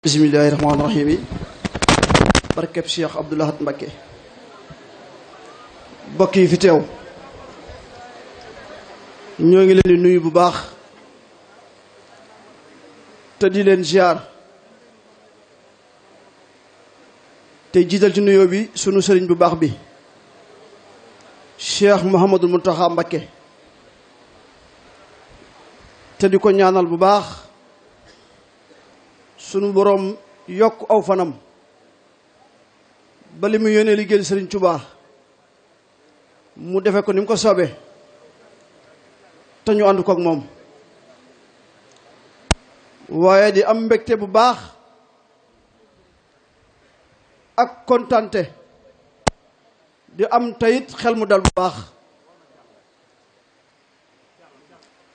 bismillahi rahmaani rahim yi barkeb Cheikh Abdoul Ahad Mbacké bokk yi fi teew ñoo ngi leen di nuyu bu baax te di leen ziar te jiital ci nuyoo bi sunu sëriñ bu baax bi Cheikh Mouhamadul Mountakha Mbacké te di ko ñaanal bu baax sunu boroom yokk aw fanam ba li mu yónnee liggéeyal Sëriñ Tuubaa mu defe ko ni mu ko soobee te ñu ànd ko ak moom waaye di am mbégte bu baax ak kontante di am tayit xel mu dal bu baax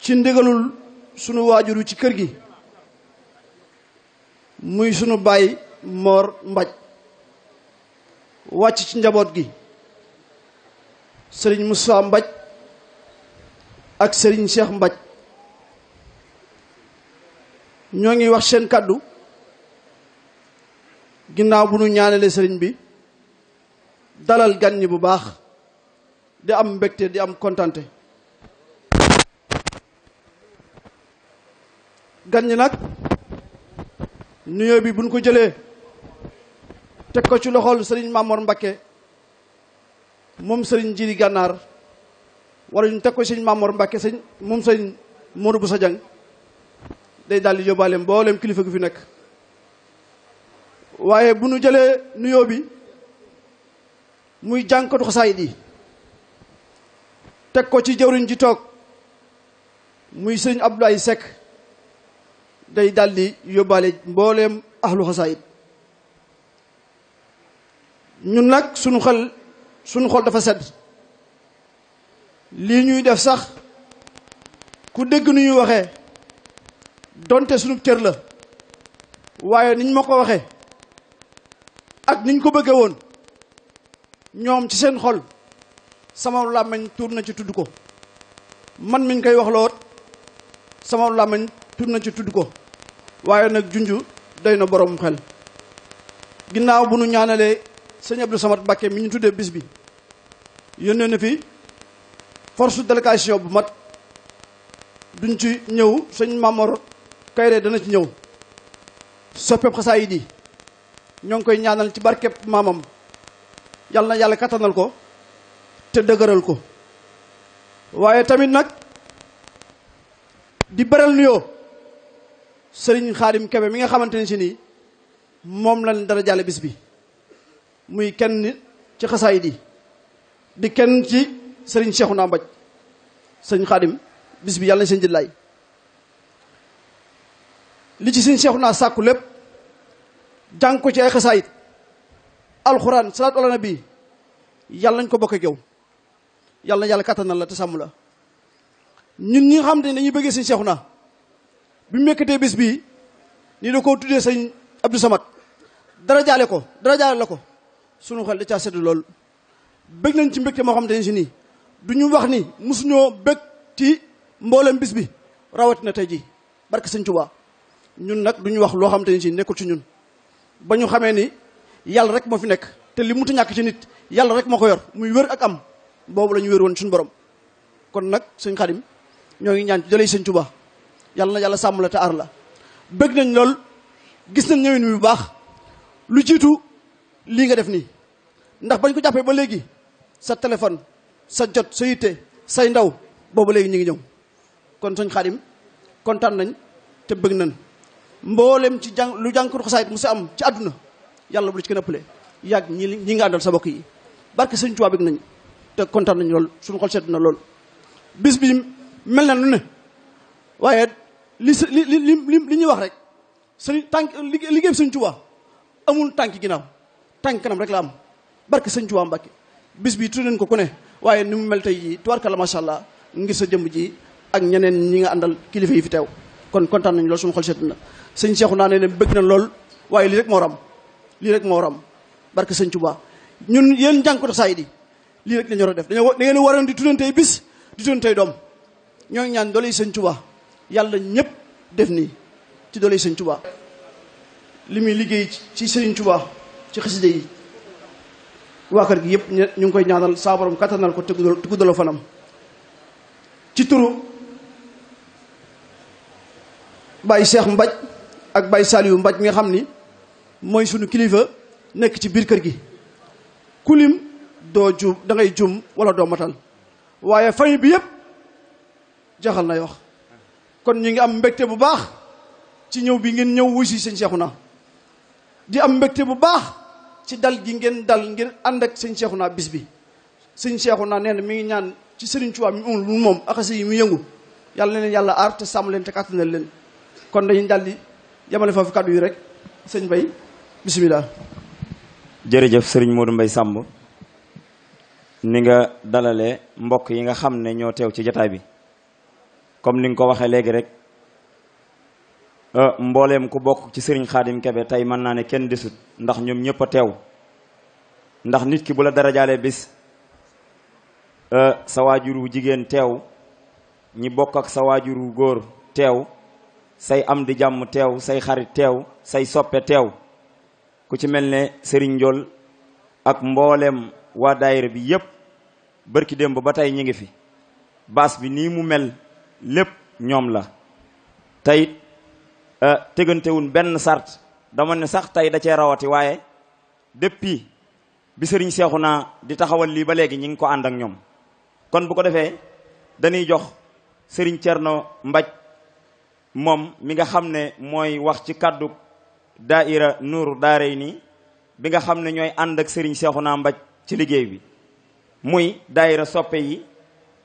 ci ndigalul sunu waajuru ci kër gi muy sunu baay Mor Mbaj wàcc ci njaboot gi sëriñ Moussa Mbaj ak sëriñ Cheikh Mbaj ñoo ngi wax seen kàddu ginnaaw bu nu ñaanale sëriñ bi dalal gan ñi bu baax di am mbégte di am kontante gan ñi nag nuyoo bi buñ ko jëlee teg ko ci loxol sëriñ Mamor Mbacké moom sëriñ Jili Gànnaar wala ñu teg ko sëriñ Mamor Mbacké moom sëriñ Modou Boussa Dieng day daal di yóbbaale mboolem kilifa gu fi nekk waaye bu nu jëlee nuyoo bi muy jànkatu xasaayid yi teg ko ci jawriñ ji toog muy sëriñ Abdoulaye Seck day daldi yóbbaale mbooleem ahlu xasaayid ñun nag sunu xol dafa sedd lii ñuy def sax ku dégg nu ñuy waxee donte sunu cër la waaye niñ ma ko waxee ak niñ ko bëggee woon ñoom ci seen xol sama làmmiñ tuur na ci tudd ko man miñ koy wax loot sama làmmiñ tuur na ci tudd ko waaye nag junju doy na borom xel ginnaaw bu nu ñaanalee sëñ Abdou Samad Mbacké mi ñu tuddee bis bi yónnee na fi force délégation bu mat duñ ci ñëw sëñ Mamor Kayre dana ci ñëw soppeeb xasaayid yi ñoo ngi koy ñaanal ci barkeb maamam yàlla na yàlla kattanal ko te dëgëral ko waaye tamit nag di beral nuyoo sëriñ Xaadim Kebe mi nga xamante ne si nii moom lañ dara jàlle bis bi muy kenn ci xasaayid yi di kenn ci sëriñ Cheikhouna Mbaj sëriñ Xaadim bis bi yàlla na seen jëllaay li ci sëriñ Cheikhouna sàkku lépp jàng ko ci ay xasaayid alxuraan salaatu ala nabi yàlla nañ ko bokk ak yow yàlla na yàlla kattanal la te sàmm la ñun ñi nga xam ne dañuy bëggee sëriñ Cheikhouna bi mu mekkatee bis bii nii da koo tuddee sëñ Abdou Samad dara jaale la ko sunu xel da caa sedd lool bëgg nañ ci mbégte moo xam te ne si nii du ñu wax ni mosuñoo bëgg ci mboolem bis bi rawatina tey jii barke sëñ Tuubaa ñun nag du ñu wax loo xam te ne si nekkul ci ñun ba ñu xamee ni yàlla rek moo fi nekk te li mutu ñàkk ci nit yàlla rek moo ko yor muy wér ak am boobu la ñu wér woon suñu borom kon nag sëñ Xaadim ñoo ngi ñaan ci jëlee sëñ Tuubaa yàlla na yàlla sàmm la te aar la bëgg nañ lool gis nañ ñëwin wi bu baax lu jiitu lii nga def nii ndax bañ ko jàppee ba léegi sa téléphone sa jot sa yitte say ndaw boobu léegi ñu ngi ñëw kon sëñ Xaadim kontaan nañ te bëgg nañ mboolem ci lu jànkatu xasaayit mu sa am ci àdduna yàlla bu la ci gën a ëppale yàgg ñi nga àndal sa bokk yi barke sëñ Tuubaa bëgg nañ te kontaan nañ lool suñu xol sedd na lool bis bi mel na lu ne waaye li ñuy wax rek sëñ tànk liggéey sëñ Tuubaa amul tànk ginnaaw tànk kanam rek la am barke sëñ Tuubaa Mbàkke bis bi tudd nañ ko ku ne waaye ni mu mel tey jii tubaarkalla macha allah ngir sa jëmm ji ak ñeneen ñi nga àndal kilifa yi fi teew kon kontaan nañ lool suñu xol sedd na sëñ Cheikhouna ne bëgg na lool waaye lii rek moo ram barke sëñ Tuubaa ñun yéen jànkatu xasaayid yi lii rek lañu war a def da ngeen waroon di tuddantey bis di tuddantey doom ñoo ngi ñaan doole sëñ Tuubaa yàlla ñëpp def nii ci doole sëñ Tuubaa li muy liggéey ci Serigne Touba ci xasida yi waa kër gi yëpp ñu ngi koy ñaanal saa borom kattanal ko te guddal fanam ci turu Baye Cheikh Mbaj ak Baye Saliou Mbaj mi nga xam ni mooy sunu kilifa nekk ci biir kër gi kulim doo juum da ngay juum wala doo matal waaye famille bi yëpp jaxal nay wax kon ñu ngi am mbégte bu baax ci ñëw bi ngeen ñëw wuy si sëñ Cheikhouna di am mbégte bu baax ci dal gi ngeen dal ngir ànd ak sëñ Cheikhouna bis bi sëñ Cheikhouna nee na mi ngi ñaan ci Serigne Touba mi amul lu moom akasi yi mu yëngu yàlla na leen yàlla aar te sàmm leen te kàttanal leen kon dañuy daldi yamale foofu kàddu yi rek sëñ Mbaye bisimilah. jërëjëf Serigne Modou Mbaye Samb ni nga dalalee mbokk yi nga xam ne ñoo teew ci jataay bi comme ni nga ko waxee léegi rek mbooleem ku bokk ci Serigne Khadim Kebe tey mën naa ne kenn desut ndax ñoom ñëpp a teew ndax nit ki bu la darajaalee bis sa waajur wu jigéen teew ñi bokk ak sa waajur wu góor teew say am di jàmm teew say xarit teew say soppe teew ku ci mel ne Serigne Ndiol ak mbooleem waa daayira bi yépp bërki démb ba tey ñi ngi fi baas bi nii mu mel lépp ñoom la tey tegantewun benn sart dama ne sax tey da cee rawati waaye depuis bi Serigne Cheikhouna di taxawal lii ba léegi ñi ngi ko ànd ak ñoom kon bu ko defee dañuy jox Serigne Thierno Mbaj moom mi nga xam ne mooy wax ci kàddu daaira Nuuru Daarayni bi nga xam ne ñooy ànd ak Serigne Cheikhouna Mbaj ci liggéey bi muy daayira soppe yi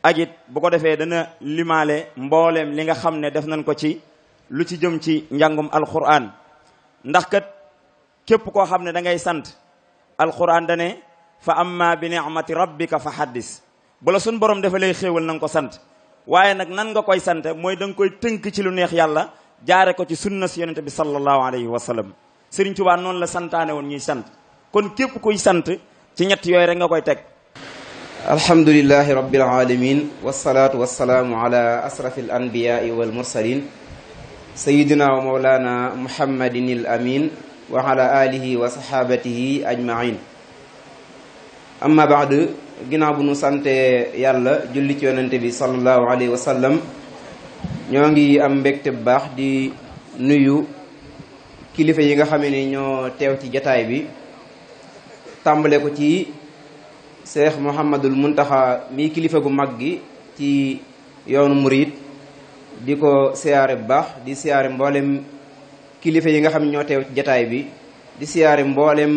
ak it bu ko defee dana limaale mbooleem li nga xam ne def nañ ko ci lu ci jëm ci njàngum alquran ndax kat képp koo xam ne da ngay sant alquran dane fa amma bi ni'mati rabbika fa haddis bu la suñ borom dafa lay xéewal na nga ko sant waaye nag nan nga koy sant mooy da nga koy tënk ci lu neex yàlla jaare ko ci sunna si yonente bi sallallahu alayhi wa sallam Serigne Touba noonu la santaane woon ñuy sant kon képp kuy sant ci ñett yooyu rek nga koy teg alhamdulillahi rabbil alamin wasalaatu wasalaamu ala asrafi al anbiyai wal mursalin sayidina wa mawlana muhammadin al amin wa ala alihi wa sahabatihi ajmain amma baad ginnaaw bu nu sante yàlla julli ci yonente bi sallallahu alayhi wa sallam ñoo ngi am mbégte bu baax di nuyu kilifa yi nga xamee ni ñoo teew ci jataay bi tàmbale ko ci Cheikh Mouhamadul Muntaxa mi kilifa gu mag gi ci yoonu murid di ko siyaare bu baax di siyaare mboolem kilifa yi nga xam ne ñoo teew ci jataay bi di siyaare mboolem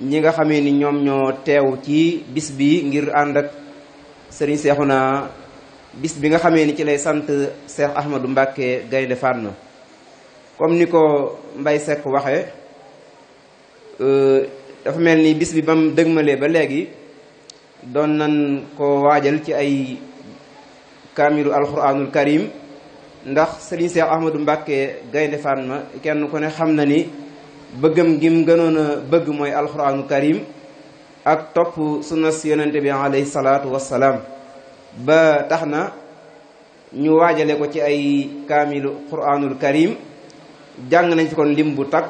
ñi nga xamee ni ñoom ñoo teew ci bis bi ngir ànd ak Serigne Cheikhouna bis bi nga xamee ni ci lay sant Cheikh Ahmadou Mbacké Gaynde Fatma comme ni ko Mbaye Seck waxee dafa mel ni bis bi ba mu dëgmalee ba léegi doon nan ko waajal ci ay kaamilu alquranul karim ndax Serigne Cheikh Ahmadou Mbacké Gaynde Fatma kenn ku ne xam na ni bëggam gi mu gënoon a bëgg mooy alquranul karim ak topp sunna si yonente bi alayhi salaatu wassalaam ba tax na ñu waajale ko ci ay kaamilu quranul karim jàng nañ fi kon lim bu takk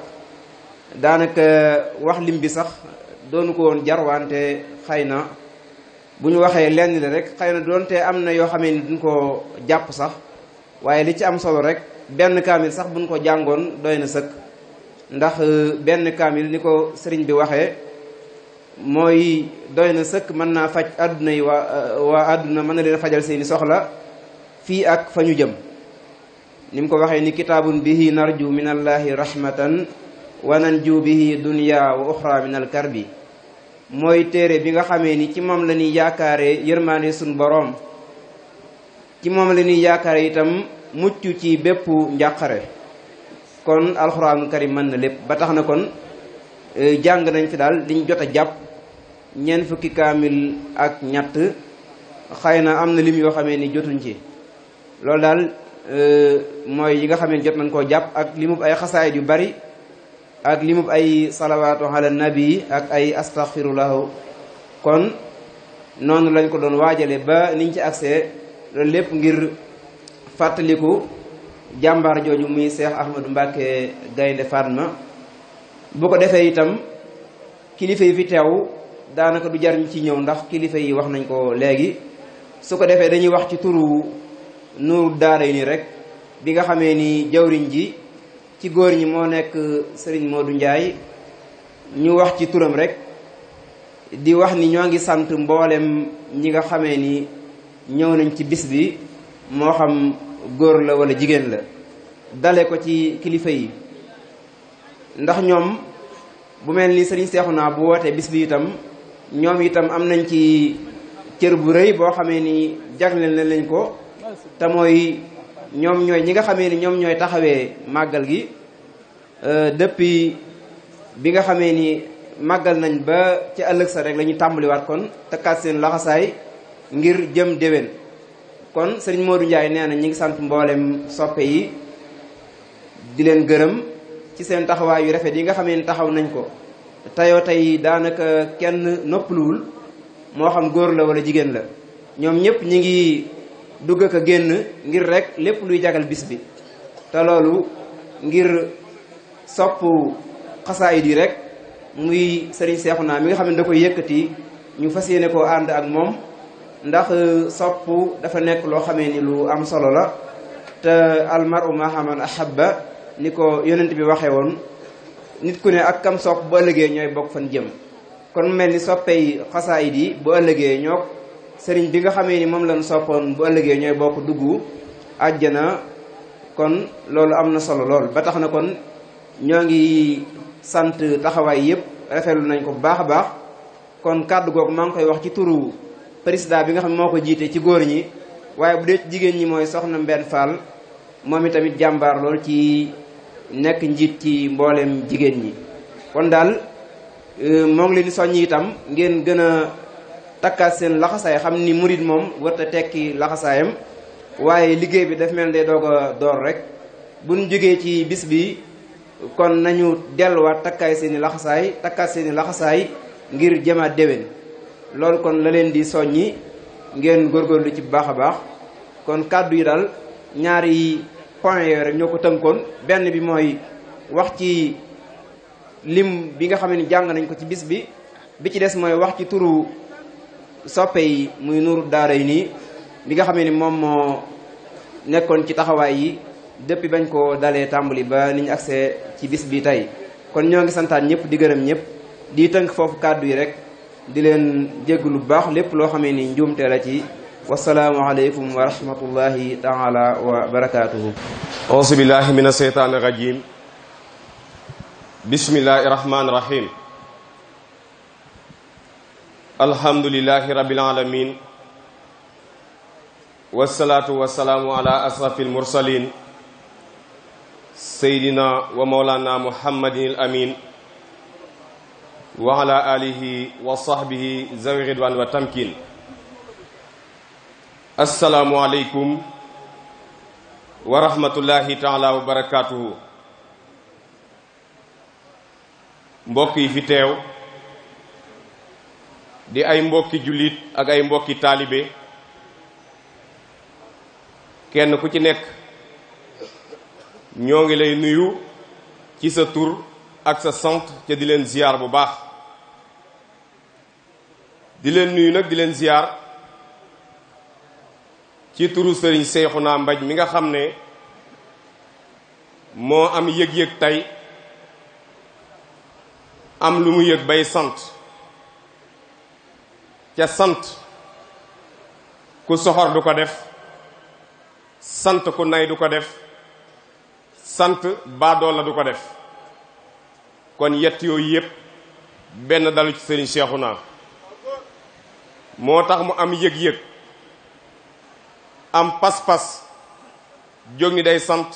daanaka wax lim bi sax doonu ko woon jar wante xëy na bu ñu waxee lenn la rek xëy na doonte am na yoo xamee ni duñ ko jàpp sax waaye li ci am solo rek benn kaamil sax buñ ko jàngoon doy na sëkk ndax benn kaamil ni ko sëriñ bi waxee mooy doy na sëkk mën naa faj àdduna yi waa àdduna mën na leen fajal seeni soxla fii ak fa ñu jëm ni mu ko waxee ni kitaabun bihi narju min allahi rahmatan wa nanju bihi dunya wa uxra min al karbi mooy téere bi nga xamee ni ci moom la ñuy yaakaare yërmaande suñ boroom ci moom la ñuy yaakaare itam mucc ci bépp njàqare kon alxuraanul karim mën na lépp ba tax na kon jàng nañ fi daal liñ jot a jàpp ñeent fukki kaamil ak ñett xëy na am na lim yoo xamee ni jotuñ ci loolu daal mooy yi nga xamee ni jot nañ koo jàpp ak limub ay xasaayid yu bari ak limub ay salawaatu ala nabi ak ay astaghfirullahu kon noonu lañ ko doon waajale ba niñ ci accès loolu lépp ngir fàttaliku jàmbaar jooju muy Cheikh Ahmadou Mbacke Gaynde Fatma. bu ko defee itam kilifa yi fi teew daanaka du jar ñu ci ñëw ndax kilifa yi wax nañ ko léegi su ko defee dañuy wax ci turu Nuuru Daarayni rek bi nga xamee ni jawriñ ji ci góor ñi moo nekk Serigne Modou Ndiaye ñu wax ci turam rek di wax ni ñoo ngi sant mboolem ñi nga xamee ni ñëw nañ ci bis bi moo xam góor la wala jigéen la dale ko ci kilifa yi ndax ñoom bu mel ni Serigne Cheikhouna bu wootee bis bi itam ñoom itam am nañ ci cër bu rëy boo xamee ni jagleel na lañ ko te mooy ñoom ñooy ñi nga xamee ni ñoom ñooy taxawee màggal gi depuis bi nga xamee ni màggal nañ ba ci ëllëg sa rek la ñu tàmbaliwaat kon takkaat seen laxasaay ngir jëm déwén kon Serigne Modou Ndiaye nee na ñi ngi sant mboolem soppe yi di leen gërëm ci seen taxawaay yu rafet yi nga xamee ni taxaw nañ ko teyoo tey daanaka kenn noppaluwul moo xam góor la wala jigéen la ñoom ñëpp ñi ngi dugg ak a génn ngir rek lépp luy jagal bis bi te loolu ngir sopp xasaayid yi rek muy Serigne Cheikhouna mi nga xam ne da koy yëkkati ñu fas yéene koo ànd ak moom ndax sopp dafa nekk loo xamee ni lu am solo la te almaru ma'a man ahabba ni ko yonent bi waxee woon nit ku ne ak kam sopp bu ëllëgee ñooy bokk fan jëm kon mel ni soppey xasaayid yi bu ëllëgee ñoo sëriñ bi nga xamee ni moom lañ soppoon bu ëllëgee ñooy bokk dugg àjjana kon loolu am na solo lool ba tax na kon ñoo ngi sant taxawaay yëpp rafetlu nañ ko bu baax a baax kon kàddu googu maa ngi koy wax ci turu président bi nga xam ne moo ko jiite ci góor ñi waaye bu dee ci jigéen ñi mooy soxna Mbenn Fall moom itamit jàmbaar lool ci nekk njiit ci mboolem jigéen ñi kon daal moo ngi leen di soññ itam ngeen gën a takkaat seen laxasaay xam ni murid moom warta tekki laxasaayam waaye liggéey bi daf mel ne day doog a door rek buñ jógee ci bis bi kon nañu delluwaat takkaat seeni laxasaay ngir jëmaat déwén loolu kon la leen di soññi ngeen góorgóorlu ci bu baax a baax kon kàddu yi daal ñaari point yooyu rek ñoo ko tënkoon benn bi mooy wax ci lim bi nga xam ne jàng nañ ko ci bis bi bi ci des mooy wax ci turu soppe yi muy Nuuru Daarayni bi nga xam ne moom moo nekkoon ci taxawaay yi depuis bañ ko dalee tàmbali ba ni ñu agsee ci bis bi tey kon ñoo ngi santaan ñëpp di gërëm ñëpp di tënk foofu kàddu yi rek di leen jégg lu baax lépp loo xamee ni njuumte la ci wasalaamu aleykum wa rahmatullahi taala wa barakatuhu auzu billahi min asheytaani rajim bismillahi rahmaani rahim alhamdulillahi rabbil alamin wasalaatu wasalaamu ala asrafil mursalin seydina wa mawlana muhammadin al amin wa ala alihi wa sahbihi zawi ridwan wa tamkin assalaamu aleykum wa rahmatullahi taala wa barakatuhu mbokk yi fi teew di ay mbokki jullit ak ay mbokki taalibe kenn ku ci nekk ñoo ngi lay nuyu ci sa tur ak sa sant ca di leen ziyaar bu baax di leen nuyu nag di leen ziyaar ci turu sëriñ Cheikhouna Mbaj mi nga xam ne moo am yëg-yëg tey am lu mu yëg bay sant ca sant ku soxor du ko def sant ku nay du ko def sant baadoola du ko def kon yett yooyu yépp benn dalu ci sëriñ Cheikhouna moo tax mu am yëg-yëg am pas-pas jóg ni day sant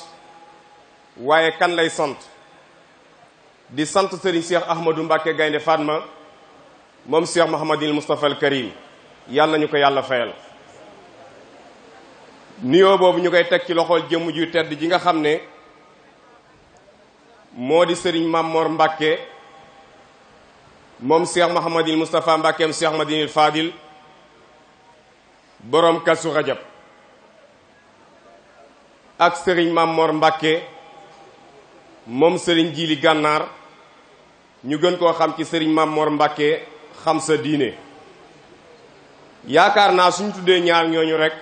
waaye kan lay sant di sant sëriñ Cheikh Ahmadou Mbacke Gaynde Fatma moom Cheikh Mouhamadil Moustapha al Karim yàlla nañu ko yàlla fayal nuyoo boobu ñu koy teg ci loxol jëmm ju tedd ji nga xam ne moo di sëriñ Mamor Mbacke moom Cheikh Mouhamadil Moustapha Mbackeem Cheikh Madinil Fadil borom Kazu Rajab ak sëriñ Mamor Mbàkke moom sëriñ Jili Gànnaar ñu gën koo xam ci sëriñ Mamor Mbàkke xam sa diine. yaakaar naa suñu tuddee ñaar ñooñu rek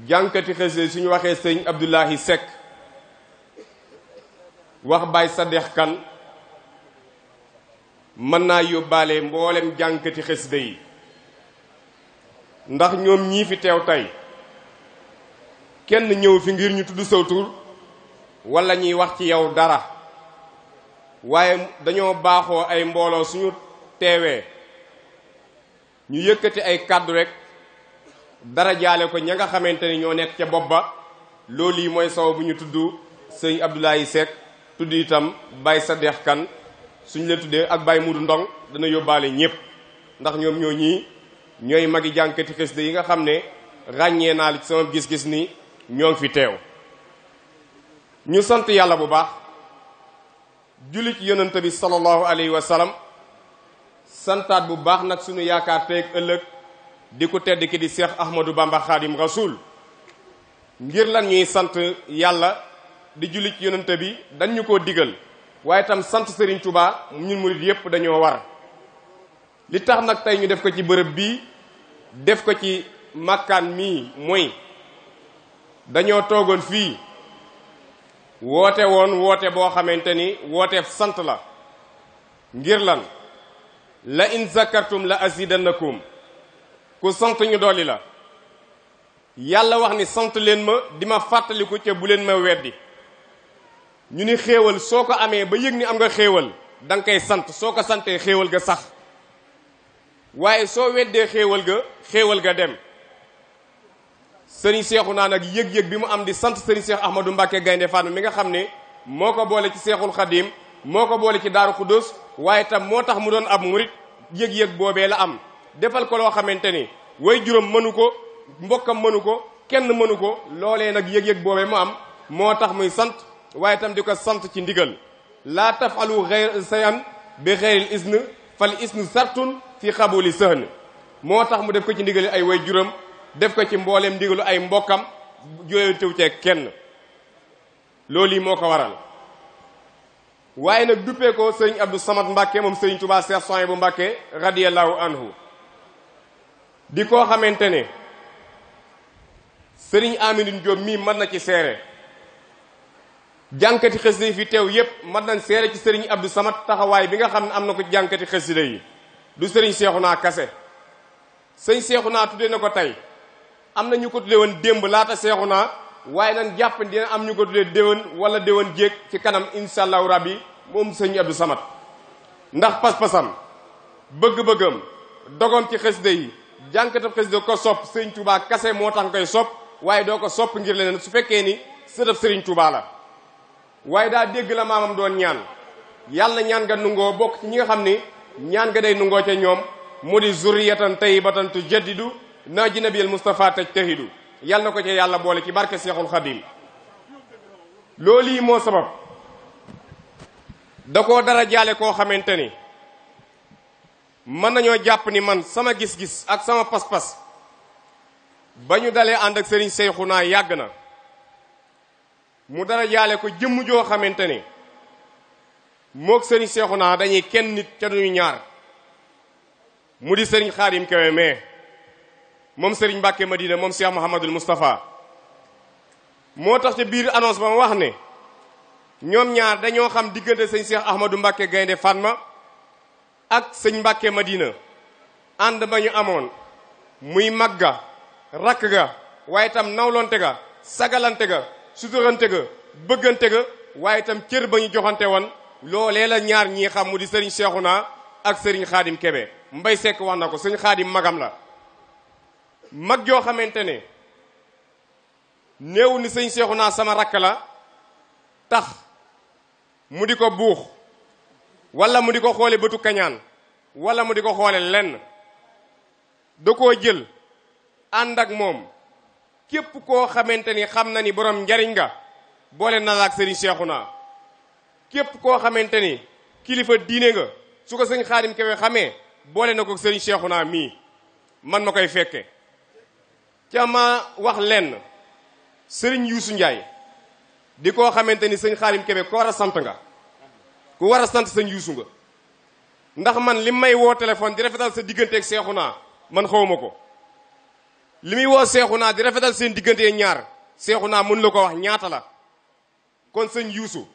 jànkati xëse suñu waxee sëriñ Abdoulahi Seck wax Baay Sadex Kan mën naa yóbbaale mboolem jànkati xësida yi, ndax ñoom ñii fi teew tey kenn ñëw fi ngir ñu tudd saw tur walla ñuy wax ci yow dara, waaye dañoo baaxoo ay mbooloo suñu teewee ñu yëkkati ay kàddu rek dara jaale ko ña nga xamante ni ñoo nekk ca bopp ba. loolu yi mooy saw bu ñu tudd sëñ Abdoulaye Seck, tudd itam Baye Sadex Kan. suñu leen tuddee ak Baye Mudu Ndong dana yóbbaale ñëpp, ndax ñoom ñoo ñii ñooy magi jànkati xasida yi nga xam ne ràññee naa li ci sama gis-gis ni ñoo ngi fi teew. ñu sant yàlla bu baax, julli ci yonent bi sallallahu alayhi wa sallam, santaat bu baax nag suñu yaakaar teeg ëllëg di ko tedd ki di Cheikh Ahmadou Bamba Khadim Rasoul. ngir lan ñuy sant yàlla di julli ci yonent bi dañ ñu koo digal, waaye tam sant Serigne Touba ñun murid yépp dañoo war. li tax nag tey ñu def ko ci bërëb bii def ko ci màkkaan mii mooy dañoo toogoon fii woote woon woote boo xamante ni wooteef sant la. ngir lan la in zakartum la azidannakum, ku sant ñu dolli la. yàlla wax ni sant leen ma di ma fàttaliku ca bu leen ma weddi. ñu ni xéewal soo ko amee ba yëg ni am nga xéewal da nga koy sant, soo ko santee xéewal ga sax, waaye soo weddee xéewal ga dem. sëriñ Seexuna nag yëg-yëg bi mu am di sant sëriñ Seex Ahmadou Mbàkke Gaynde Fatma mi nga xam ne moo ko boole ci Seexul Xadim, moo ko boole ci Daaru Xudus, waaye tam moo tax mu doon ab murit. yëg-yëg boobee la am, defal ko loo xamante ni way juróom mënu ko, mbokkam mënu ko, kenn mënu ko. loolee nag yëg-yëg boobee mu am moo tax muy sant, waaye tam di ko sant ci ndigal. laa tafalu xeyr sayan bi xeyril isn fal isnu sartun fi xabuli sëhn. moo tax mu def ko ci ndigali ay way juróom, def ko ci mbooleem ndigalu ay mbokkam, jooyu tew cee kenn. loolu yi moo ko waral. waaye nag duppee ko sëriñ Abdou Samad Mbàkke moom sëriñ Touba Cheikh Souhaïbou Mbàkke radiyallahu anhu, di koo xamante ne sëriñ Aminu Diop mii mën na ci seere. jànkati xasida yi fi teew yépp mën nañ seere ci sëriñ Abdou Samad taxawaay bi nga xam ne am na ko jànkati xasida yi. du sëriñ Seexuna kase, sëriñ Seexuna tuddee na ko tey, am na ñu ko tuddee woon démb laata Seexuna, waaye nan jàpp dina am ñu ko tuddee déwén wala déwén jéeg ci kanam insha allahu rabbi moom sëriñ Abdou Samad. ndax pas-pasam, bëgg-bëggam, dogom ci xasida yi, jànkatab xasida ko sopp sëriñ Touba kase moo tax nga koy sopp, waaye doo ko sopp ngir leneen su fekkee ni sëtëb sëriñ Touba la. waaye daa dégg la maamam doon ñaan, yàlla ñaan nga nungoo bokk ci ñi nga xam ni ñaan nga day nungoo ca ñoom, mu di zurriyatan tayyibatan tujaddidu naaji nabiyal Mustafa tajtahidu. yàlla na ko ci yàlla boole ci barke Seexul Xadim. loolu yi moo sabab da koo dara jaale koo xamante ni mën nañoo jàpp ni man sama gis-gis ak sama pas-pas ba ñu dalee ànd ak sëriñ Seexuna yàgg na. mu dara jaale ko jëmm joo xamante ni mook sëriñ Seexuna dañuy kenn nit ca duñu ñaar, mu di sëriñ Xaadim Kebe mais moom sëriñ Mbàkke Madina moom Cheikh Mouhamadul Moustapha. moo tax ca biir annonce ba ma wax ne ñoom ñaar dañoo xam diggante sëñ Cheikh Ahmadou Mbàkke Gaynde Fatma ak sëñ Mbàkke Madina, ànd ba ñu amoon muy mag ga, rakk ga, waaye itam nawlonte ga, sagalante ga, suturante ga, bëggante ga, waaye itam cër ba ñu joxante woon. loolee la ñaar ñii xam mu di sëriñ Seexuna ak sëriñ Xaadim Kebe. Mbay Sekk wax na ko, sëñ Xaadim magam la, mag joo xamante ne néew ni sëñ Seexuna sama rakk la tax mu di ko buux wala mu di ko xoole bëtu kañaan wala mu di ko xoole lenn. da koo jël ànd ak moom képp koo xamante ni xam na ni borom njariñ nga boole na la ak sëriñ Seexuna. képp koo xamante ni kilifa diine nga su ko sëñ Xaadim Kebe xamee boole na ko sëriñ Seexuna mii man ma koy fekke. ca ma wax lenn, sëriñ Yuusu Njaay di koo xamante ni sëñ Xaadim Kebe ko war a sant nga ku war a sant sëñ Yuusu nga ndax man li may woo téléphone di rafetal sa digganteeg Seexuna man xawma ko li muy woo Seexuna di rafetal seen diggante ñaar Seexuna mën la ko wax ñaata la kon sëñ Yuusu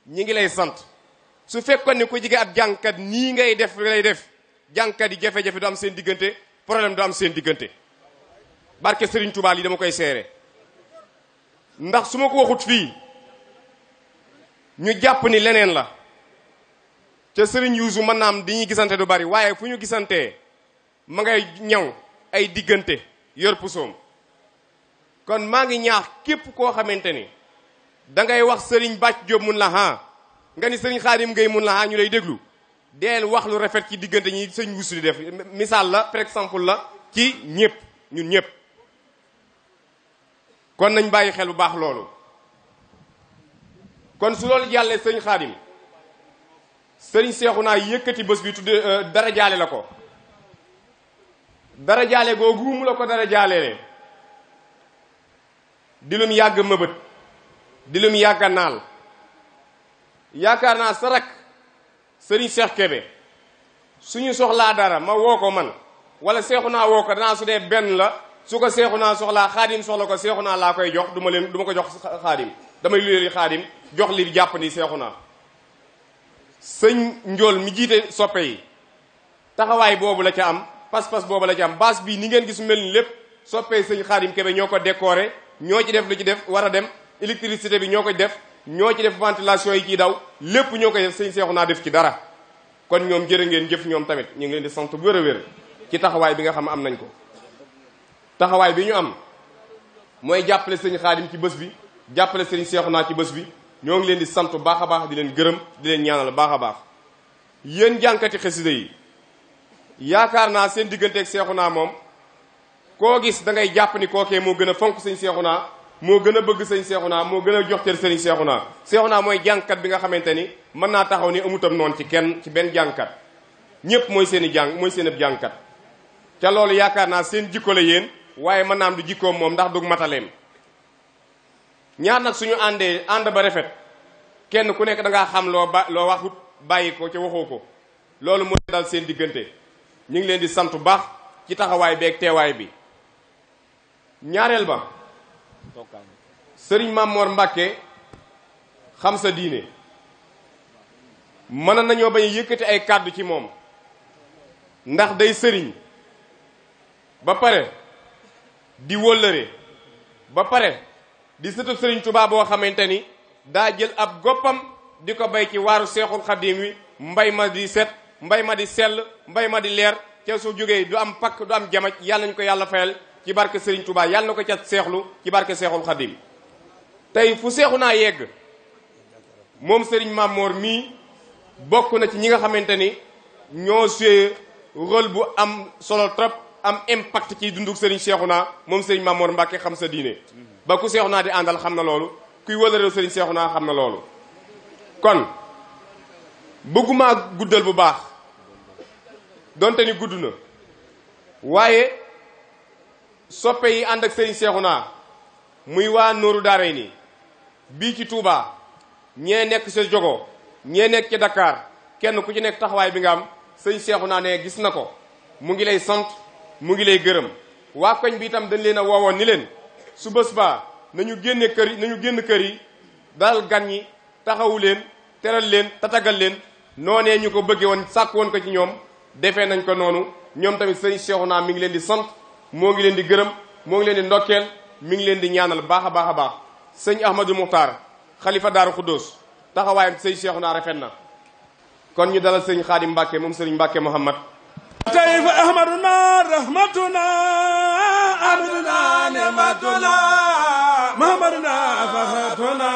ñi ngi lay sant su fekkoon ne ku jige ab jàngkat nii ngay def lay def jàngkat yi jafe-jafe du am seen diggante problème du am seen diggante barke Serigne Touba lii dama koy seere ndax su ma ko waxut fii ñu jàpp ni leneen la te Serigne Youssou mën naa am dañuy gisante du bari waaye fu ñu gisantee ma ngay ñaw ay diggante yor pusoom kon maa ngi ñaax képp koo xamante ni da ngay wax Serigne Bàcc Diop mun la ha nga ni Serigne Khadim Gueye mun la ha ñu lay déglu deel wax lu rafet ci diggante ñi sëñ Youssou di def misaal la par exemple la ci ñëpp ñun ñëpp kon nañ bàyyi xel bu baax loolu kon su loolu jàllee sëñ Khadim sëriñ Seexuna yëkkati bés bi tudde dara jaale la ko dara jaale googu mu la ko dara jaaleele di lum yàgg mëbët di lum yàgg naal yaakaar naa sa rak sëriñ Seex Kebe suñu soxlaa dara ma woo ko man wala Seexuna woo ko danaa su dee benn la su ko Seexuna soxlaa Xaadim soxla ko Seexuna laa koy jox du ma ko jox Xaadim damay luyeli Xaadim jox li jàpp ni Seexuna sëñ Njool mi jiite soppe yi taxawaay boobu la ca am pas-pas boobu la ca am baas bii ni ngeen gis mel ni lépp soppee sëñ Xaadim Kebe ñoo ko décoré ñoo ci def lu ci def war a dem électricité bi ñoo ko def ñoo ci def ventilation yi ciy daw lépp ñoo koy def sëñ Seexuna def ci dara kon ñoom jërë ngeen jëf ñoom tamit ñu ngi leen di sant bu wér a wér ci taxawaay bi nga xam am nañ ko taxawaay bi ñu am mooy jàppale sëñ Xaadim ci bés bi jàppale sëñ Seexuna ci bés bi ñoo ngi leen di sant baax a baax di leen gërëm di leen ñaanal baax a baax yéen jànkati xasida yi yaakaar naa seen digganteeg Seexuna moom koo gis da ngay jàpp ni kookee moo gën a fonk sëñ Seexuna moo gën a bëgg sëñ Seexuna moo gën a jox cër sëñ Seexuna Seexuna mooy jàngkat bi nga xamante ni mën naa taxaw ni amutam noonu ci kenn ci benn jàngkat ñëpp mooy seen i mooy seen ab jàngkat ca loolu yaakaar naa seen jikko la yéen waaye mën naa am du jikkoom moom ndax du mataleem ñaar nag suñu ànd ba rafet kenn ku nekk da ngaa xam loo waxut bàyyi ko ca waxoo ko loolu mooy dal seen diggante ñu ngi leen di sant bu baax ci taxawaay beeg teewaay bi ñaareel ba sëriñ Mamor Mbàkke xam sa diine mën nañoo bañ a yëkkati ay kàddu ci moom ndax day sëriñ ba pare di wóllëre ba pare di sëtub sëriñ Tuubaa boo xamante ni daa jël ab goppam di ko bay ci waaru Seexul Xadiim wi mbay ma di set mbay ma di sell mbay ma di leer ca su jógee du am pakk du am jamaj yàlla nañu ko yàlla fayal ci barke sëriñ Tuubaa yàlla na ko ca seexlu ci barke Seexul Xadiim tey fu Seexuna yegg moom sëriñ Mamor mii bokk na ci ñi nga xamante ni ñoo joué rôle bu am solo trop am impact ci dunduk sëriñ Seexuna moom sëriñ Mamor Mbàkke xam sa diine ba ku Seexuna di àndal xam na loolu kuy wëlëreew sëriñ Seexuna xam na loolu kon bëgguma guddal bu baax donte ni gudd na waaye soppe yi ànd ak sëriñ Seexuna muy waa Nooru Daarayni bii ci Touba ñee nekk sa Jogo ñee nekk ci Dakar kenn ku ci nekk taxawaay bi nga am sëriñ Seexuna ne gis na ko mu ngi lay sant mu ngi lay gërëm waa koñ bi itam dañ leen a woowoon ni leen su bés baa nañu génn kër yi dalal gan ñi taxawu leen teral leen tatagal leen noonee ñu ko bëggee woon sàkk woon ko ci ñoom defee nañ ko noonu ñoom tamit sëriñ Seexuna mi ngi leen di sant moo ngi leen di gërëm moo ngi leen di ndokkeel mi ngi leen di ñaanal baax a baax a baax sëñ Ahmadou Muxtaar xalifa Daaru Xuddoos taxawaayam sëñ Seexuna rafet na kon ñu dalal sëñ Xaadim Mbàkke moom sëriñ Mbàkke Muhammad tayfa ahmaduna rahmatuna abduna ni'matuna muhammaduna fakhatuna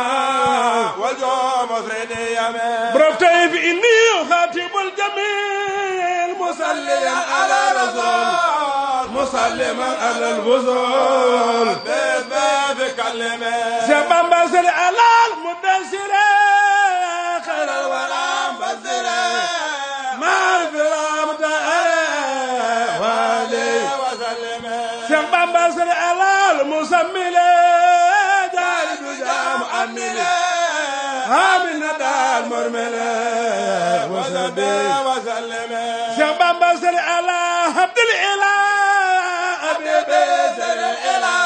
wajo masridi yame bro tayfa inni khatibul jamil musalliyan ala rasul musalliman ala al-wusul bi kalime sabamba sal ala al-mudassir khair al-wala basir Seex Bamba sal alal musammile آمين دار مرملة وسلم وسلم شباب بصر على عبد الإله حبيب زر الإله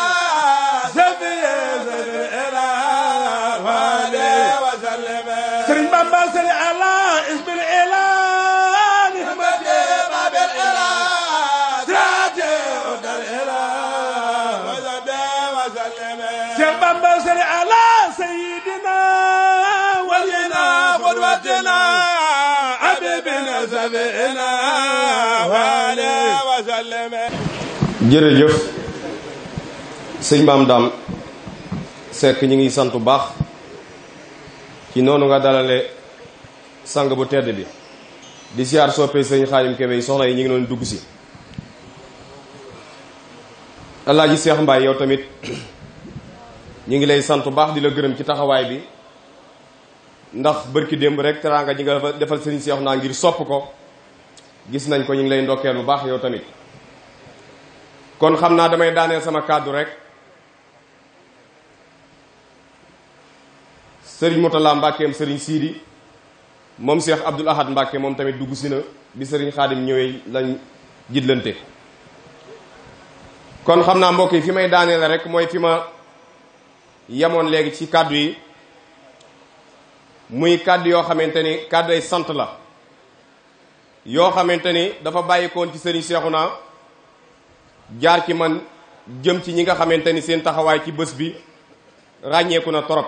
سفي زر الإله وعلي وسلم سرين باب بصر على اسم الإله نعمة باب الإله سراج ودر الإله وسلم وسلم شباب بصر على سيدنا ولينا قدوتنا حبيبنا سفينا وعلي وسلم jërëjëf sëñ Maam Dame Seck ñi ngi sant bu baax ci noonu nga dalale sang bu tedd bi di siyaar soppee sëñ Xaadim Kebe yi soxna yi ñu ngi doon dugg si Alaaji Seex Mbaay yow tamit ñu ngi lay sant bu baax di la gërëm ci taxawaay bi ndax bërki démb rek teraanga ji nga defal sëriñ Seex naa ngir sopp ko gis nañ ko ñu ngi lay ndokkeel bu baax yow tamit kon xam naa damay daaneel sama kàddu rek sëriñ Motala Mbàkkeem sëriñ Siidi moom Cheikh Abdoul Ahad Mbàkke moom tamit dugg si na bi sëriñ Xaadim ñëwee lañ jiitlante kon xam naa mbokk yi fi may daaneel rek mooy fi ma yemoon léegi ci kàddu yi muy kàddu yoo xamante ni kàddu ay sant la yoo xamante ni dafa bàyyikoon ci sëriñ Seexuna jaar ci man jëm ci ñi nga xamante ni seen taxawaay ci bés bi ràññeeku na torop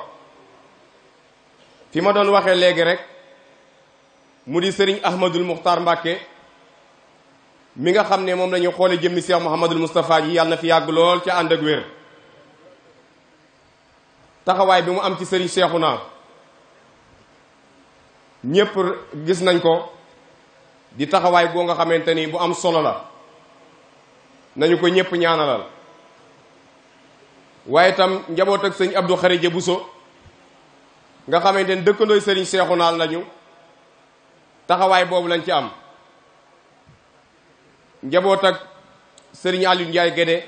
fi ma doon waxee léegi rek mu di sëriñ Ahmadul Muxtaar Mbàkke mi nga xam ne moom lañu xoole jëmmi Cheikh Mouhamadul Moustapha ji yàlla na fi yàgg lool ca ànd ak wér taxawaay bi mu am ci sëriñ Seexuna ñépp gis nañ ko di taxawaay boo nga xamante ni bu am solo la nañu ko ñépp ñaanalal waaye itam njaboot ak sëñ Abdou Xarije Buso nga xamante ni dëkkandooy sëriñ Seexuna lañu taxawaay boobu lañ ci am njaboot ak sëriñ Aliou Ndiaye Gédé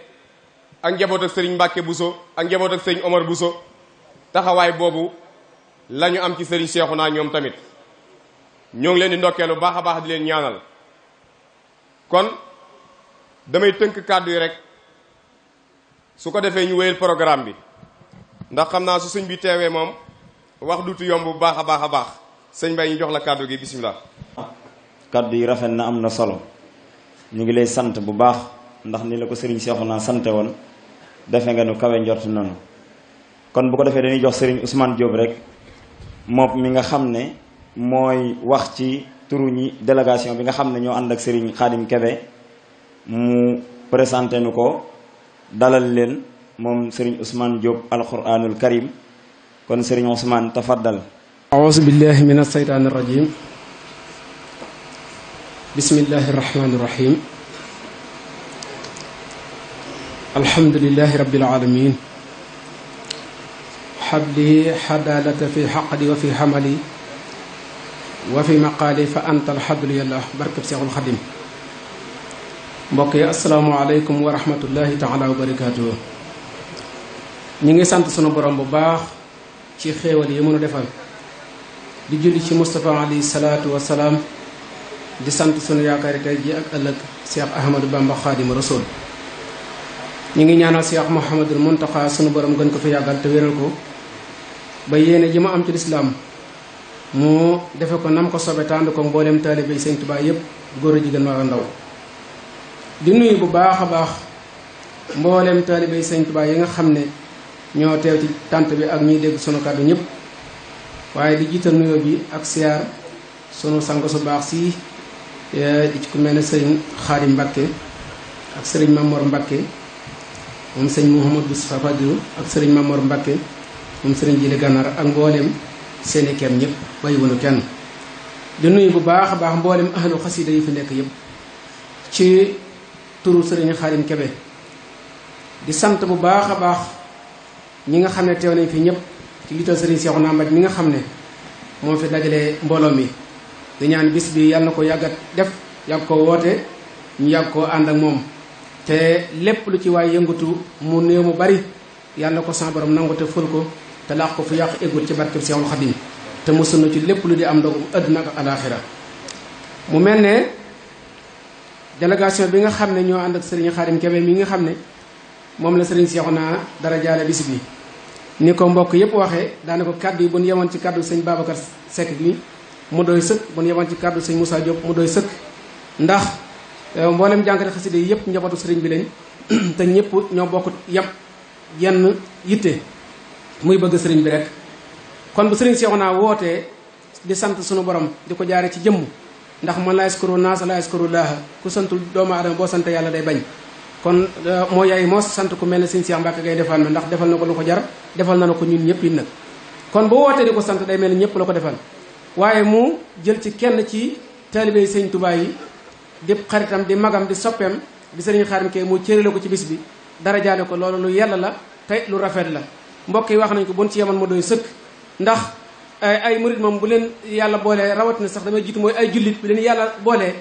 ak njaboot ak sëriñ Mbàkke Buso ak njaboot ak sëriñ Omar Buso taxawaay boobu lañu am ci sëriñ Seexuna ñoom tamit ñoo ngi leen di ndokkeel bu baax a baax di leen ñaanal kon damay tënk kàddu yi rek su ko defee ñu wéyal programme bi ndax xam naa su sëñ bi teewee moom wax duutu yomb bu baax a baax a baax sëñ Bay ñu jox la kàddu gi bisimilah. kàddu yi rafet na am na solo ñu ngi lay sant bu baax ndax ni la ko sëriñ Seexuna sante woon defe nga nu kawe njort noonu kon bu ko defee dañuy jox sëriñ Ousmane Diop rek moom mi nga xam ne mooy wax ci turu ñi délégation bi nga xam ne ñoo ànd ak sëriñ Xaadim Kebe mu présenté nu ko dalal leen moom sëriñ Ousmane Diop alquranul karim kon sëriñ Ousmane tafaddal. aouzu billahi min alsheytaani irrajim bismillahi irrahmani irrahim alhamdulilahi rabbil alamin habli hadalata fi xaqdi wa fi xamali wa fi maqaali fa anta alhamdu yàlla barkab seexul xadim mbokk yi asalaamaaleykum wa rahmatullahi taala wa barakaatuhu ñi ngi sant sunu borom bu baax ci xéewal yi mënu defal di julli ci Moustapha alayhi salaatu wa salaam di sant sunu yaakaari tey ji ak ëllëg Cheikh Ahmadou Bamba Xaadimu Rasuul ñi ngi ñaanal Cheikh Mouhamadul Muntaxa sunu borom gën ko fi yàggal te wéral ko ba yéene ji ma am ci lislaam mu defe ko nam ko sobe tànd ko mbooleem taalibe yi Sëñ Tuubaa yépp góor a jigéen mag a ndaw di nuyu bu baax a baax mbooleem taalibe yi Sëñ Tuubaa yi nga xam ne ñoo teew ci tànt bi ak ñuy dégg sunu kàddu ñëpp waaye di jiital nuyoo bi ak siyaar sunu sang su baax si di ci ku mel ne sëriñ Xaadim Mbàkke ak sëriñ Mamor Mbàkke moom sëriñ Mouhamadou Moustapha Fadilu ak sëriñ Mamor Mbàkke moom sëriñ Jili Gànnaar ak mbooleem seeni kem ñëpp bàyyiwuñu kenn di nuyu bu baax a baax mbooleem ahlu xasida yi fi nekk yëpp ci turu sëriñ Xaadim Kebe di sant bu baax a baax ñi nga xam ne teew nañ fi ñëpp ci liital sëriñ Seexuna Mbaj mi nga xam ne moo fi dajale mbooloo mi di ñaan bis bi yàlla na ko yàggat def yàgg ko woote ñu yàgg koo ànd ak moom te lépp lu ci waay yëngatu mu néew mu bari yàlla na ko sa borom nangu te ful ko te laax ko fu yàq eggul ci barkeb Seexul Xadim te mosul na ci lépp lu di am ndogu àdduna ak alaaxira mu mel ne délégation bi nga xam ne ñoo ànd ak sëriñ Xaadim Kebe mi nga xam ne moom la sëriñ Seexuna dara jaale bis bi ni ko mbokk yëpp waxee daane ko kaddu yi bu ñu yemoon ci kaddu sëñ Babacar Seck gi mu doy sëkk bu ñu yemoon ci kaddu sëñ Moussa Diop mu doy sëkk ndax mboolem jànkate xasida yi yëpp njabootu sëriñ bi lañ te ñëpp ñoo bokk yem yenn yitte muy bëgg sëriñ bi rek kon bu sëriñ Seexuna wootee di sant sunu borom di ko jaare ci jëmm ndax man laa yaskuru naasa laa yaskuru laaha ku santul doomu aadama boo sant yàlla day bañ kon moo yaay moo sant ku mel ne sëñ Cheikh Mbacke Gaynde Fatma ndax defal na ko lu ko jar defal na ko ñun ñëpp it nag kon bu wootee di ko sant day mel ne ñëpp la ko defal waaye mu jël ci kenn ci taalibe sëñ Tuubaa yi di xaritam di magam di soppeem di sëriñ Xaadim Kebe mu cërale ko ci bis bi dara jaale ko loolu lu yàlla la tey lu rafet la mbokk yi wax nañ ko bon ci yeman ma doy sëkk ndax ay murit moom bu leen yàlla boolee rawatina sax damay jiitu mooy ay jullit bi leen yàlla boolee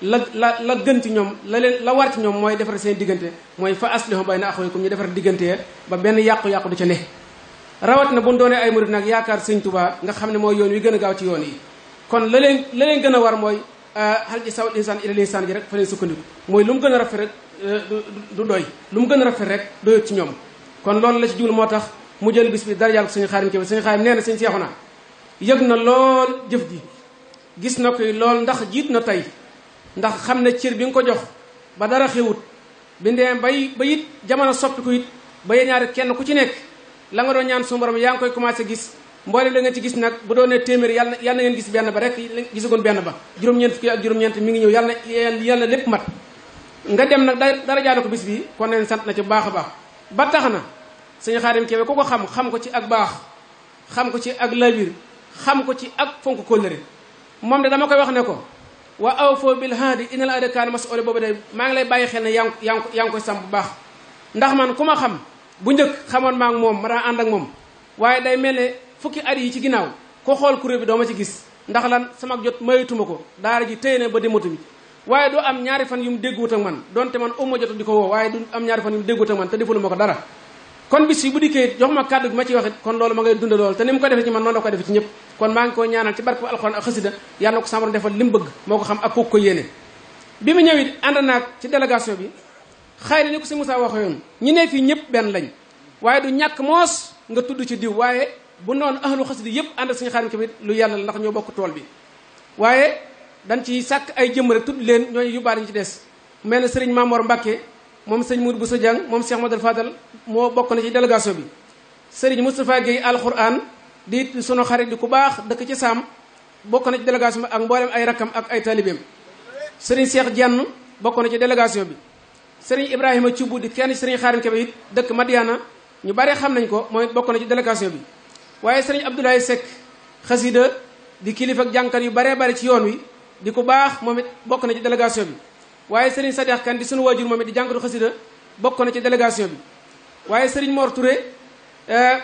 la gën ci ñoom la war ci ñoom mooy defar seen diggante mooy fa aslihu bayna axawaykum ñu defar diggante ba benn yàqu-yàqu du ca ne rawatina bu ñu doonee ay murit nag yaakaar sëñ Tuubaa nga xam ne mooy yoon wi gën a gaaw ci yoon yi kon la leen gën a war mooy hal jazaa'ul insaani illal ihsaan ji rek fa leen sukkandiku mooy lu mu gën a rafet rek du doy lu mu gën a rafet rek doyut ci ñoom kon loolu la ci jublu moo tax mu jël bis bi dara jàll ko sëñ Xaadim Kebe sëñ Xaadim nee na sëñ Seexuna yëg na lool jëf ji gis na koy lool ndax jiit na tey ndax xam ne cër bi nga ko jox ba dara xewut bi ndee ba it jamono soppiku it ba yéen ñaari kenn ku ci nekk la nga doon ñaan suñu borom yaa ngi koy commencé gis mboolem la ngeen ci gis nag bu doon ne téeméer yàlla na ngeen gis benn ba rek gisagoon benn ba juróom-ñeent fukki ak juróom-ñeent mi ngi ñëw yàlla na lépp mat nga dem nag dara jaale ko bis bi kon neen sant na ci baax a baax ba tax na sëñ Xaadim Kebe ku ko xam ko ci ak baax xam ko ci ak labir xam ko ci ak fonk kóllëre moom de dama koy wax ne ko wa awfoo bil haadi innal ahda kaana mas'uula boobu day maa ngi lay bàyyi xel ne yaa ngi koy sàmm bu baax ndax man ku ma xam bu njëkk xamoon maa ngi moom ma daan ànd ak moom waaye day mel ne fukki at yi ci ginnaaw ko xool kuréel bi doo ma ci gis ndax lan sama jot mayituma ko daara ji téye na ba dematu mi waaye du am ñaari fan yu mu dégguwut ak man donte man uma jot di ko woo waaye du am ñaari fan yu mu dégguwut ak man te defulu ma ko dara kon bis yi bu dikkee jox ma kàddu gi ma ciy waxit kon loolu ma ngay dund loolu te ni mu ko defee ci man noonu la ko defee ci ñëpp kon maa ngi koy ñaanal ci barke alxuraan ak xasida yàlla na ko sàmbaram defal li mu bëgg moo ko xam ak kooku ko yéene bi mu ñëw it ànd naag ci délégation bi xëy na ni ko si Moussa waxee yoon ñi ne fii ñëpp benn lañ waaye du ñàkk moos nga tudd ci diw waaye bu noonu ahlu xasida yëpp ànd ak suñu Xaadim Kebe lu yàlla la ndax ñoo bokk tool bi waaye dañ ci sàkk ay jëmm rek tudd leen ñooñu yóbbaale ñu ci des mel na sëriñ Mamor Mbacke moom sëñ Mourou Bousso Dieng moom Cheikh Modou Fadal moo bokk na ci délégation bi sëriñ Moustapha Guèye alquran di sunu xarit di ku baax dëkk ci Saam bokk na ci délégation bi ak mboolem ay rakkam ak ay talibeem sëriñ Cheikh Dieng bokk na ci délégation bi sëriñ Ibrahima Thioub di kenn ci sëriñ Xaadim Kebe it dëkk Madiana ñu bare xam nañ ko mooy bokk na ci délégation bi waaye sëriñ Abdoulaye Seck xasida di kilifa ak jànkat yu baree bari ci yoon wi di ku baax moom it bokk na ci délégation bi waaye sëriñ Sadex Kan di sunu waajur moom it di jànkatu xasida bokk na ci délégation bi waaye sëriñ Mor Touré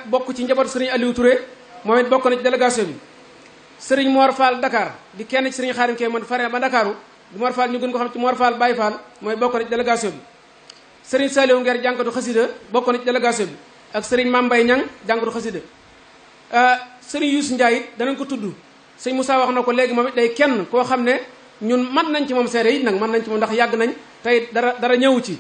bokk ci njabootu sëriñ Aliou Touré moom it bokk na ci délégation bi sëriñ Mor Fall Dakar di kenn ci sëriñ Xaadim Kebe man fare ba Dakaru di Mor Fall ñu gën ko xam ci Mor Fall Baye Fall mooy bokk na ci délégation bi sëriñ Saliou Nguer jànkatu xasida bokk na ci délégation bi ak sëriñ Mambay Ñang jànkatu xasida sëriñ Youssou Ndiaye it danañ ko tudd sëñ Moussa wax na ko léegi moom it day kenn koo xam ne ñun man nañ ci moom seede it nag man nañ ci moom ndax yàgg nañ tey dara ñëwu ci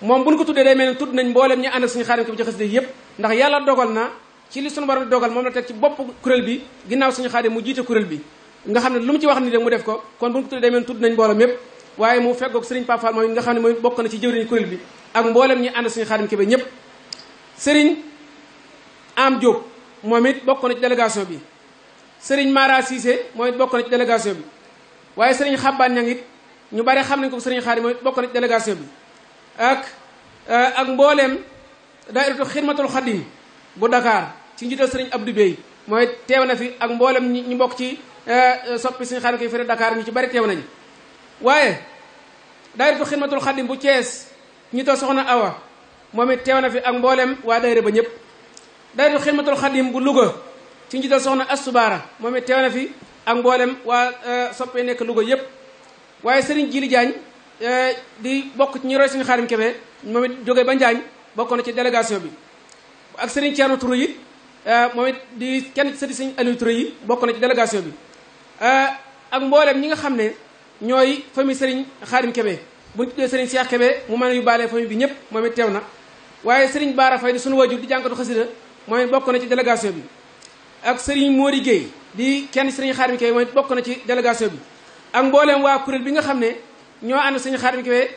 moom buñ ko tuddee day mel ne tudd nañ mboolem ñu ànd ak suñu Xaadim Kebe ci xasida yëpp ndax yàlla dogal na ci li suñu borom dogal moom la teg ci bopp kuréel bi ginnaaw suñu Xaadim mu jiite kuréel bi nga xam ne lu mu ci wax ni rek mu def ko kon buñ ko tuddee day mel ne tudd nañ mboolem yëpp waaye mu feggoog sëriñ Pape Fall moom nga xam ne mooy bokk na ci jëwriñ kuréel bi ak mboolem ñi ànd ak suñu Xaadim Kebe ñëpp sëriñ Am Diop moom it bokk na ci délégation bi sëriñ Mara Cissé moom it bokk na ci délégation bi waaye sëriñ Xabbaan Ñang it ñu bari xam nañ ko sëriñ Xaadim moom it bokk na ci délégation bi ak mbooleem daayiratu xidmatul xadim bu Dakar ci njiital sëriñ Abdou Bey mooy teew na fi ak mboolem ñu bokk ci soppi sëriñ Xaadim Kebe fere Dakar ñu ci bari teew nañu waaye daayiratu xidmatul xadim bu Thiès ñu too soxna Awa moom it teew na fi ak mboolem waa daayira ba ñëpp daayiratu xidmatul xadim bu Louga ci njiital soxna Astubaara moom it teew na fi ak mboolem waa soppee nekk Louga yëpp waaye sëriñ Jili Jaañ di bokk ci ñi roy suñu Xaadim Kebe moom it jógee ba Njaañ bokk na ci délégation bi ak sëriñ Thierno Touré it moom it di kenn sëti sëñ Aliou Touré yi bokk na ci délégation bi ak mbooleem ñi nga xam ne ñooy famille Serigne Khadim Kébé bu ñu tuddee Serigne Cheikh Kébé mu mën a yóbbaale famille bi ñëpp moom it teew na waaye Serigne Bara Faye di sunu wajur di jànkatu xasida moom it bokk na ci délégation bi ak Serigne Mori Gueye di kenn Serigne Khadim Kébé moom it bokk na ci délégation bi ak mbooleem waa kuréel bi nga xam ne ñoo ànd Serigne Khadim Kébé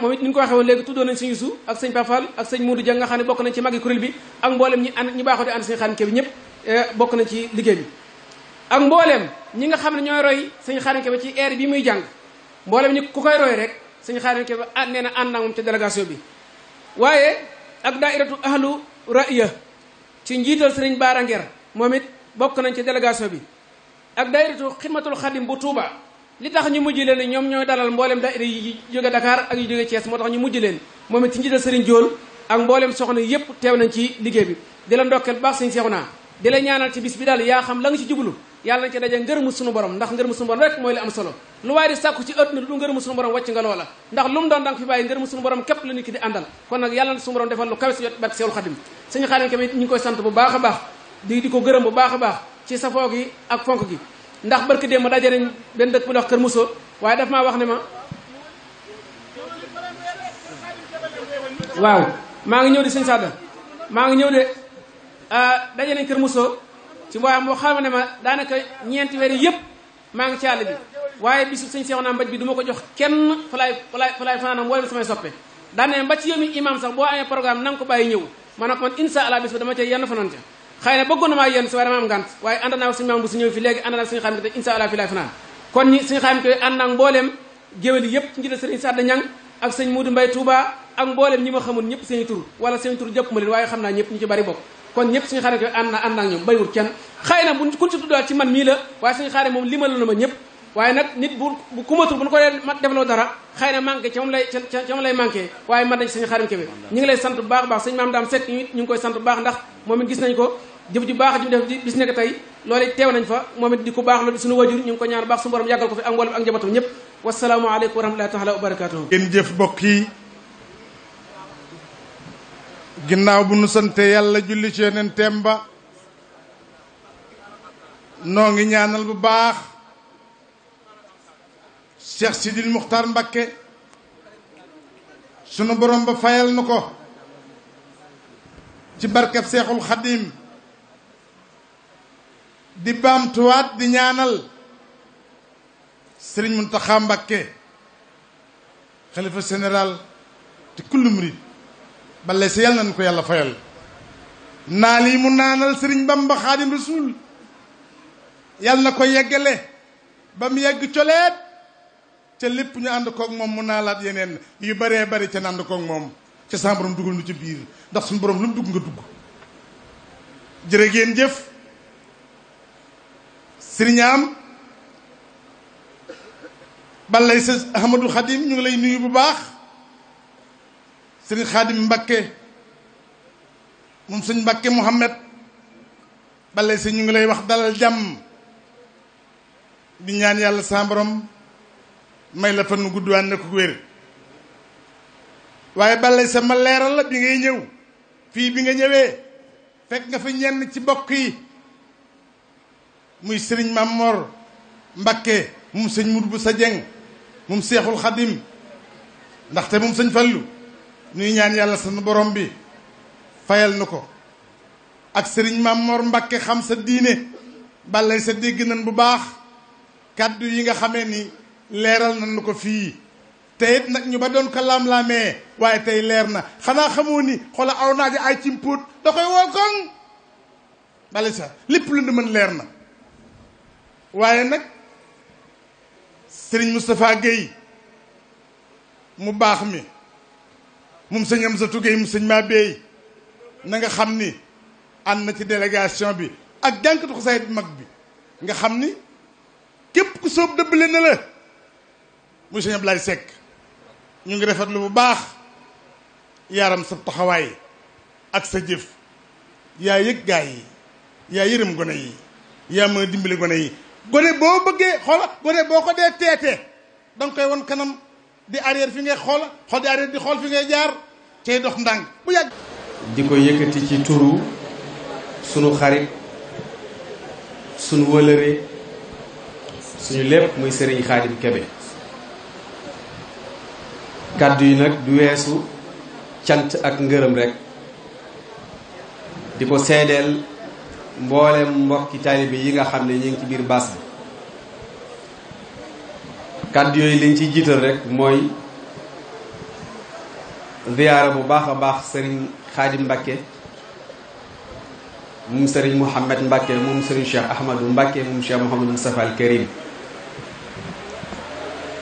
moom it ni ñu ko waxee woon léegi tuddoon nañ sëñ Yusu ak sëñ Pafal ak sëñ Modou Dieng nga xam ne bokk nañ ci magi kuréel bi ak mbooleem ñi ànd ñi baaxoo di ànd Serigne Khadim Kébé ñëpp bokk nañ ci liggéey bi ak mbooleem ñi nga xam ne ñooy roy Serigne Khadim Kébé ci air bi muy jàng mbooleem ñi ku koy roy rek Serigne Khadim Kébé nee na ànd naa moom ci délégation bi waaye ak daairatu ahlu raiya ci njiital Serigne Bara Nguer moom it bokk nañ ci délégation bi ak daairatu xidmatul xadim bu Touba li tax ñu mujj leen ñoom ñooy dalal mboolem daaira yi jóge Dakar ak yu jóge Thiès moo tax ñu mujj leen moom it ci njiital Serigne Diol ak mboolem soxna yépp teew nañ ci liggéey bi di la ndokkeel baax Serigne Cheikhouna di la ñaanal ci bis bi daal yaa xam la nga ci jublu yàlla nañ ci daje ngërëmu sunu borom ndax ngërëmu sunu borom rek mooy li am solo lu waaye di sàkku ci àdduna lu ngërëmu sunu borom wàcc nga loola ndax lu mu doon danga fi bàyyi ngërëmu sunu borom képp la nit ki di àndal kon nag yàlla na sunu borom defal lu kawe si jot barke Seexul Xadim Serigne Khadim Kébé ñu ngi koy sant bu baax a baax di ko gërëm bu baax a baax ci safoo gi ak fonk gi ndax barke démb daje nañ benn dëkk bu dox Kër Mousso waaye daf maa wax ne ma waaw maa ngi ñëw di sëñ Sadda maa ngi ñëw de daje nañ Kër Mousso ci mboolem moo xam ne ma daanaka ñeenti weer yëpp maa ngi ci àll bi waaye bisu sëñ Cheikhouna Mbaj bi du ma ko jox kenn fa laay fanaanam mboolem samay soppe daan ne ba ci yow mi imam sax boo amee programme na nga ko bàyyi ñëw ma ne ko man insha allah bis ba dama cay yenn fanaan ca xëy na bëggoon na maa yenn si waaye dama am ngànt waaye ànd naa ak sëñ maam bu si ñëw fi léegi ànd naa ak sëñ Khadim te insha allah fi laay fanaan kon ñi sëñ Khadim te ànd naa ak mbooleem géwél yi yëpp ci njiital sëriñ Sadda Ñang ak sëñ Modou Mbaye Touba ak mbooleem ñi ma xamul ñëpp seen tur wala seen tur jëpp ma leen waaye xam naa ñëpp ñu ci bari bokk kon ñëpp suñu Khadim ànd naa ak ñoom baywul kenn xëy na bu kuñ ci tuddaat ci man mii la waaye suñu Khadim moom limal na ma ñëpp waaye nag nit bu kumatul bu ñu ko dee defloo dara xëy na manqué ca moom lay manqué waaye man nañ suñu Khadim Kébé ñu ngi lay sant bu baax baax sëñ Maam Daam Seck ñu ngi koy sant bu baax ndax moom it gis nañ ko jëf ju baax ji def bis nekk tey loolu teew nañ fa moom it di ko baax loolu suñu wajur ñu ngi ko ñaan baax suñu borom yàggal ko fi ak mboolem ak njabootam ñëpp wasalaamu aleykum wa rahmatullahi taala wa barakatuhu ngeen jëf mbokk yi ginnaaw bu nu sante yàlla julli ci yonenteem ba noo ngi ñaanal bu baax Cheikh Sidil Muxtar Mbakke sunu borom ba fayal nu ko ci barkeb Seexul Xadim di baamtuwaat di ñaanal Sëriñ Muntaxa Mbakke xalifa général te kullu murid bale sa yàlla nañ ko yàlla fayal naal yi mu naanal Sëriñ Bamba Xaadim Rasuul yàlla na ko yeggale ba mu yegg coleet ca lépp ñu ànd koog moom mu naalaat yeneen yu baree bari ca ànd koog moom ca sa borom dugal nu ci biir ndax suñu borom lu mu dugg nga dugg jërë ngeen jëf sëriñaam balay sa Ahmadou Khadim ñu ngi lay nuyu bu baax sëriñ Khadim Mbakke moom sëñ Mbakke Mouhamed balay sa ñu ngi lay wax dalal jàmm di ñaan yàlla sa borom may la fan nu gudd waan na ko wér waaye balay sa ma leeral la bi ngay ñëw fii bi nga ñëwee fekk nga fi ñenn ci bokk yi muy sëriñ Mamor Mbakke moom sëñ Mourou bu sa jeng moom Seexul Xadim ndaxte moom sëñ Fallu nuy ñaan yàlla sunu borom bi fayal nu ko ak sëriñ Mamor Mbakke xam sa diine balay sa dégg nañ bu baax kàddu yi nga xamee ni leeral nañ ko fii te it nag ñu ba doon ko laam-laamee waaye tey leer na xanaa xamoo ni xoola aw naaja ay cimpóot da koy woo koŋ bale sa lépp lu mën leer na waaye nag sëriñ Moustapha Guèye mu baax mi moom sëñ Amsatou Guèye mu sëñ maa beey na nga xam ni ànd na ci délégation bi ak jànkatu xasaayid mag bi nga xam ni képp ku soob dëbbale na la muy sëñ Ablaye Seck ñu ngi rafetlu bu baax yaaram sa taxawaay ak sa jëf yaa yëg gaa yi yaa yërëm gone yi yaa mën a dimbali gone yi gone boo bëggee xoola gone boo ko dee teete da nga koy won kanam di arrière fi ngay xoola xool di arrière di xool fi ngay jaar cay dox ndànk bu yàgg di ko yëkkati ci turu sunu xarit sunu wëlëre suñu lépp muy sëriñ Xaadim Kebe kàddu yi nag du weesu cant ak ngërëm rek di ko seedeel mboolem mbokki taalibe yi nga xam ne ñu ngi ci biir baas bi kàddu yooyu liñ ciy jiital rek mooy ziyaara bu baax a baax sëriñ Xaadim Mbàkke moom sëriñ Mouhamed Mbàkke moom sëriñ Cheikh Ahmadou Mbàkke moom Cheikh Mouhamadou Moustapha al Karim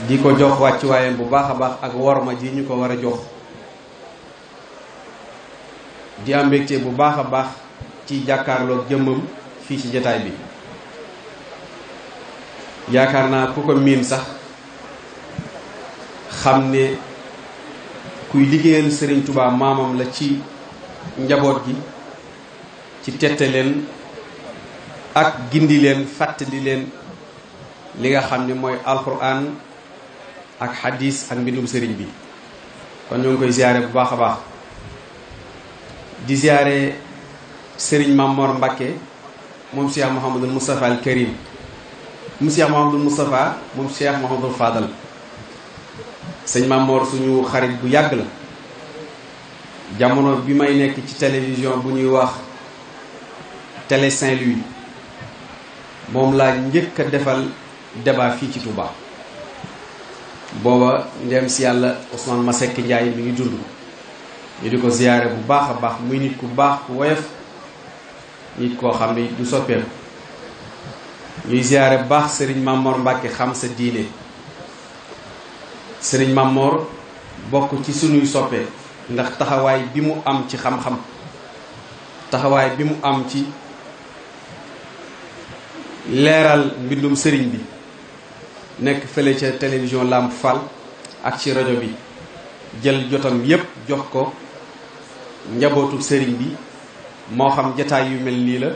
di ko jox wàccuwaayam bu baax a baax ak worma ji ñu ko war a jox di am mbégte bu baax a baax ci jàkkaarloog jëmmam fii ci jataay bi yaakaar naa ku ko miin sax xam ne kuy liggéeyal Sëriñ Tuubaa maamam la ci njaboot gi ci tette leen ak gindi leen fàttali leen li nga xam ne mooy alxuraan ak xadis ak mbindum sëriñ bi kon ñoo ngi koy ziyaare bu baax a baax di ziyaare sëriñ Mamor Mbàkke moom Cheikh Mouhamadul Moustapha al Karim moom Cheikh Mouhamadul Moustapha moom Cheikh Mouhamadul Fadal sëñ Mamor suñu xarit bu yàgg la jamono bi may nekk ci télévision bu ñuy wax Télé Saint-Louis moom laa njëkk a defal débat fii ci Touba booba ndem si yàlla Ousmane Masseck Ndiaye mi ngi dund ñu di ko ziyaare bu baax a baax muy nit ku baax ku woyof nit koo xam ne du soppeeku ñuy ziyaare bu baax sëriñ Mamor Mbàkke xam sa diine sëriñ Mamor bokk ci sunuy soppee ndax taxawaay bi mu am ci xam-xam taxawaay bi mu am ci leeral mbindum sëriñ bi nekk fële ca télévision Lamp Fall ak ci rajo bi jël jotam yépp jox ko njabootu sëriñ bi moo xam jataay yu mel nii la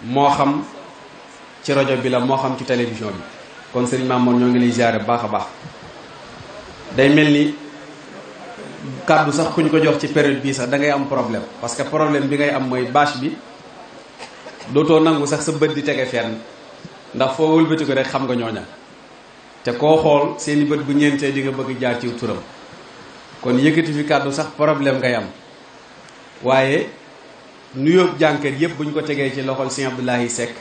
moo xam ci rajo bi la moo xam ci télévision bi kon sëriñ Mamour ñoo ngi lay ziare bu baax a baax day mel ni kàddu sax kuñ ko jox ci période bii sax da ngay am problème parce que problème bi ngay am mooy bâche bi dootoo nangu sax sa bët di tege fenn ndax foo wëlbati ko rek xam nga ñooña te koo xool seeni bët bu ñeentee di nga bëgg jaar ci turam kon yëkkati fi kàddu sax problème ngay am waaye nuyoo jànkat yëpp bu ñu ko tegee ci loxol Sëñ Abdoulahi Seck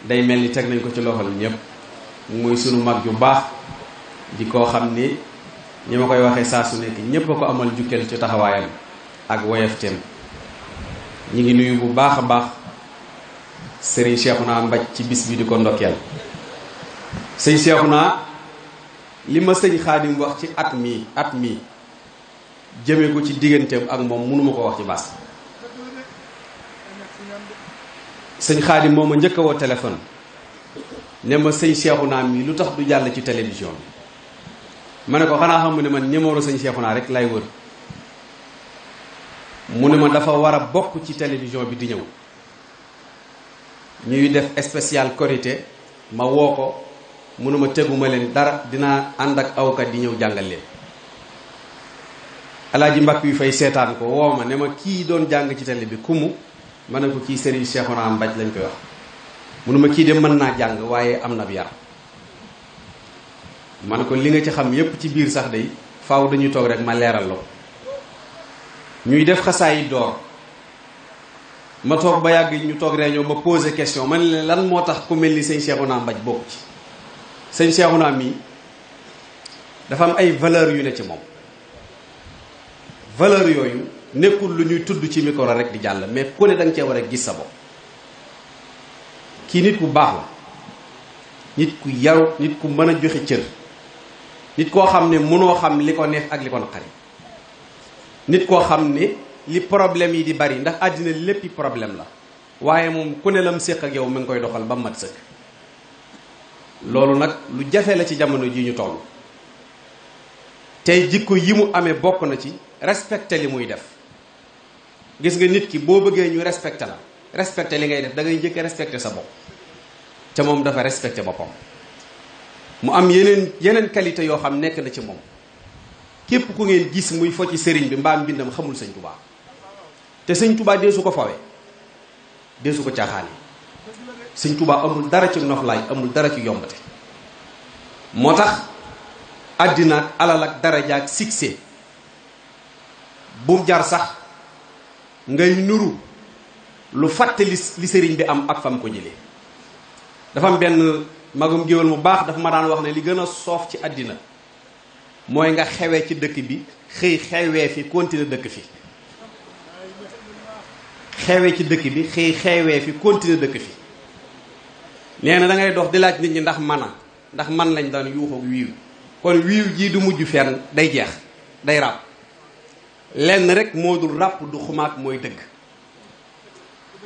day mel ni teg nañ ko ci loxol ñëpp muy sunu mag ju baax di koo xam ni ñi ma koy waxee saa su nekk ñëpp a ko amal jukkeel ci taxawaayam ak woyefteem ñi ngi nuyu bu baax a baax sëriñ Cheikhouna Mbaj ci bis bi di ko ndokkeel sëñ Cheikhouna li ma sëñ Xaadim wax ci at mii jëme ko ci digganteem ak moom mënuma ko wax ci baas sëñ Xaadim moo ma njëkk a woo téléphone ne ma sëñ Cheikhouna mii lu tax du jàll ci télévision bi ma ne ko xanaa xam ne man numéro sëñ Cheikhouna rek lay wër mu ne ma dafa war a bokk ci télévision bi di ñëw ñuy def spécial Korité ma woo ko mu ne ma teguma leen dara dinaa ànd ak awkat di ñëw jàngal leen alaaji mbakk yu fay seetaan ko woo ma ne ma kii doon jàng ci télé bi kumu ma ne ko kii Serigne Cheikhouna Mbaj lañ koy wax mu ne ma kii de mën naa jàng waaye am na bi yar ma ne ko li nga ci xam yépp ci biir sax day faaw dañuy toog rek ma leeral la ko ñuy def xasaay door ma toog ba yàgg ñu toog réunion ma posé question man leen lan moo tax ku mel ni sëñ Cheikhouna Mbaj bokk ci sëñ Cheikhouna mii dafa am ay valeur yu ne ci moom valeur yooyu nekkul lu ñuy tudd ci micro rek di jàll mais ku ne da nga cee war a gis sa bopp kii nit ku baax la nit ku yaru nit ku mën a joxe cër nit koo xam ne mënoo xam li ko neex ak li ko naqari nit koo xam ne li problème yi di bari ndax àddina léppi problème la waaye moom ku ne lam séq ak yow mi ngi koy doxal ba mat sëkk loolu nag lu jafe la ci jamono ji ñu toll tey jikko yi mu amee bokk na ci respecté li muy def gis nga nit ki boo bëggee ñu respecté la respecté li ngay def da ngay njëkk respecté sa bopp te moom dafa respecté boppam mu am yeneen qualité yoo xam nekk na ci moom képp ku ngeen gis muy fo ci sëriñ bi mbaa mbindam xamul sëñ Touba te sëñ Touba dee su ko fawee deesu ko caaxaan yi. Sëñ Tuubaa amul dara ci noflaay, amul dara ci yombate. moo tax àddina ak alal ak daraja ak succès bum jar sax ngay nuru lu fàtte li sëriñ bi am ak fam ko jëlee. dafa am benn magum géwél mu baax dafa ma daan wax ne li gën a soof ci àddina mooy nga xewee ci dëkk bi xëy xewee fi continuer dëkk fi. xewee ci dëkk bi xëy xewee fi continuer dëkk fi. nee na da ngay dox di laaj nit ñi ndax man lañ daan yuuxoog wiiw kon wiiw jii du mujj fenn day jeex day ràpp. lenn rek moo dul ràpp du xumaat mooy dëgg.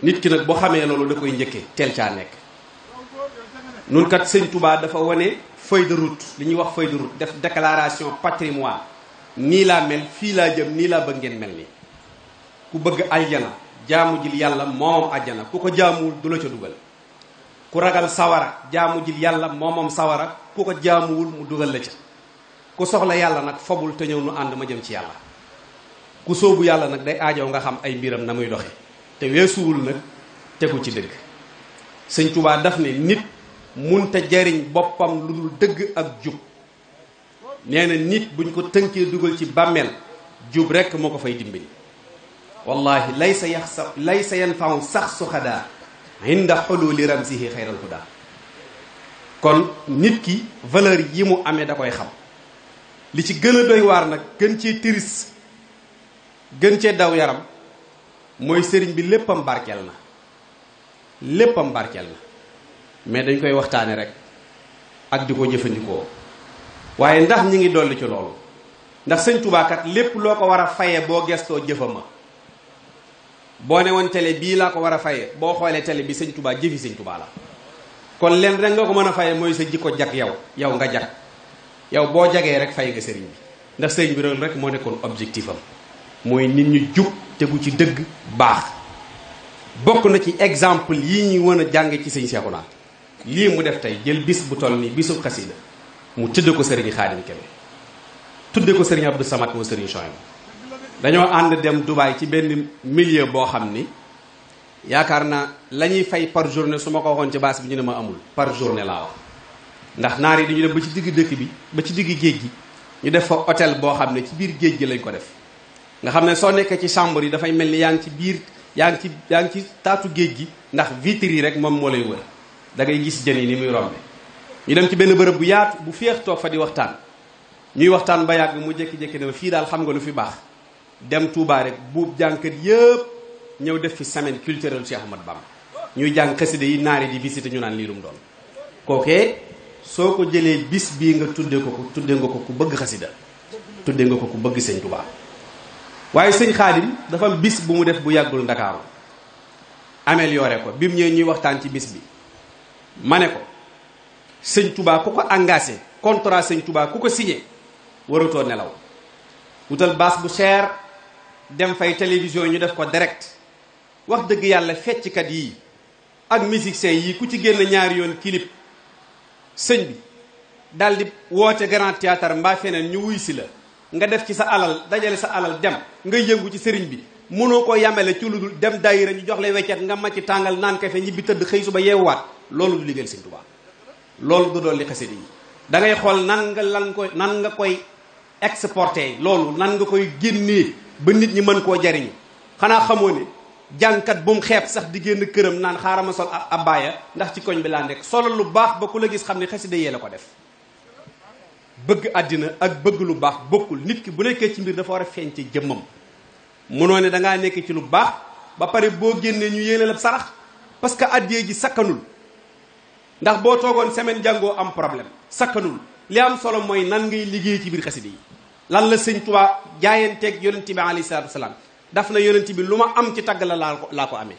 nit ki nag boo xamee loolu da koy njëkkee teel caa nekk. nun kat sëñ Touba dafa wane feuille de route li ñuy wax feuille de route def déclaration patrimoine nii laa mel fii laa jëm nii laa bëgg ngeen mel ni ku bëgg aljana jaamu jil yàlla moomam aljana ku ko jaamuwul du la ca dugal. ku ragal sawara jaamu jil yàlla moomam sawara ku ko jaamuwul mu dugal la ca. ku soxla yàlla nag fobul te ñëw nu ànd ma jëm ci yàlla. ku sóobu yàlla nag day aajow nga xam ay mbiram na muy doxe te weesuwul nag tegu ci dëgg. sëñ Touba daf ne nit munta jariñ boppam lu dul dëgg ak jub. nee na nit buñ ko tënkee dugal ci bàmmeel jub rekk moo ko fay dimbali. wallahi laysa yanfa'u sax su xadaa inda xululi ramsihi xayral huda. kon nit ki valeur yi mu amee da koy xam. li ci gën a doy waar nag gën cee tiris gën cee daw yaram mooy sëriñ bi léppam barkeel na mais dañ koy waxtaane rek ak di ko jëfandikoo. waaye ndax ñi ngi dolli ci loolu ndax sëñ Tuubaa kat lépp loo ko war a faye boo gestoo jëfama. boo ne woon télé bii laa ko war a faye boo xoolee télé bi sëñ Tuubaa jëfi sëñ Tuubaa la. kon leen rek nga ko mën a faye mooy sa jikko jag yow nga jag yow boo jagee rek fay nga sëriñ bi ndax sëriñ bi loolu rek moo nekkoon objectif am mooy nit ñu jub tegu ci dëgg baax. bokk na ci exemple yi ñu mën a jànge ci sëñ Seexuna lii mu def tey jël bis bu toll nii bisu xasida mu tudde ko sëriñ Xaadim Kebe tudde ko sëriñ Abdou Samad moo sëriñ Chouaïb. dañoo ànd dem Dubaay ci benn milieu boo xam ni yaakaar naa la ñuy fay par journée su ma ko waxoon ci baas bi ñu ne ma amul par journée laa wax. ndax naar yi dañu dem ba ci digg dëkk bi ba ci digg géej gi ñu def fa hôtel boo xam ne ci biir géej gi lañ ko def. nga xam ne soo nekkee ci chambre yi dafay mel ni yaa ngi ci biir yaa ngi ci taatu géej gi ndax vitres yi rek moom moo lay wër da ngay gis jën yi ni muy rombe. ñu dem ci benn bërëb bu yaatu bu féex toog fa di waxtaan ñuy waxtaan ba yàgg mu jékki-jékki ne fii daal xam nga lu fi baax dem Touba rek buub jàngkat yëpp ñëw def fi semaine culturelle Cheikh Ahmad Bamba ñuy jàng xasida yi naari di visité ñu naan lii lu mu doon. kookee soo ko jëlee bis bii nga tudde nga ko ku bëgg xasida tudde nga ko ku bëgg sëñ Touba. waaye sëñ Xaadim dafa am bis bu mu def bu yàggul Ndakaaru amélioré ko bi mu ñëwee ñuy waxtaan ci bis bi ma ne ko sëñ Touba ku ko engagé contrat sëñ Touba ku ko signé waratoo nelaw wutal baas bu cher dem fay télévision ñu def ko direct wax dëgg yàlla fecckat yii ak musiciens yii ku ci génn ñaari yoon clip sëñ bi daal di woote grand théâtre mbaa feneen ñu wuy si la nga def ci sa alal dajale sa alal dem nga yëngu ci sëriñ bi mënoo ko yamele ci lu dul dem daayira ñu jox lay weccet nga macc tàngal naan kafe ñibbi tëdd xëy suba yeewuwaat loolu du liggéeyal sëñ Touba loolu du doon li xasida yi da ngay xool nan nga koy exporté loolu nan nga koy génnee ba nit ñi mën koo jariñu. xanaa xamoo ne jàngkat bu mu xeeb sax di génn këram naan xaaral ma sol abbaaya ndax ci koñ bi laa nekk solo lu baax ba ku la gis xam ne xasida yee la ko def. bëgg àddina ak bëgg lu baax bokkul nit ki bu nekkee ci mbir dafa war a feeñ ci jëmmam munoo ne dangaa nekk ci lu baax ba pare boo génnee ñu yéene la sarax parce que addiyee ji sakkanul ndax boo toogoon semaine jàngoo am problème sakkanul li am solo mooy nan ngay liggéey ci biir xasida yi. lan la sëñ Tuubaa jaayanteeg yonent bi alayhi salaatu wasalaam daf na yonent bi lu ma am ci tagg la laa ko amee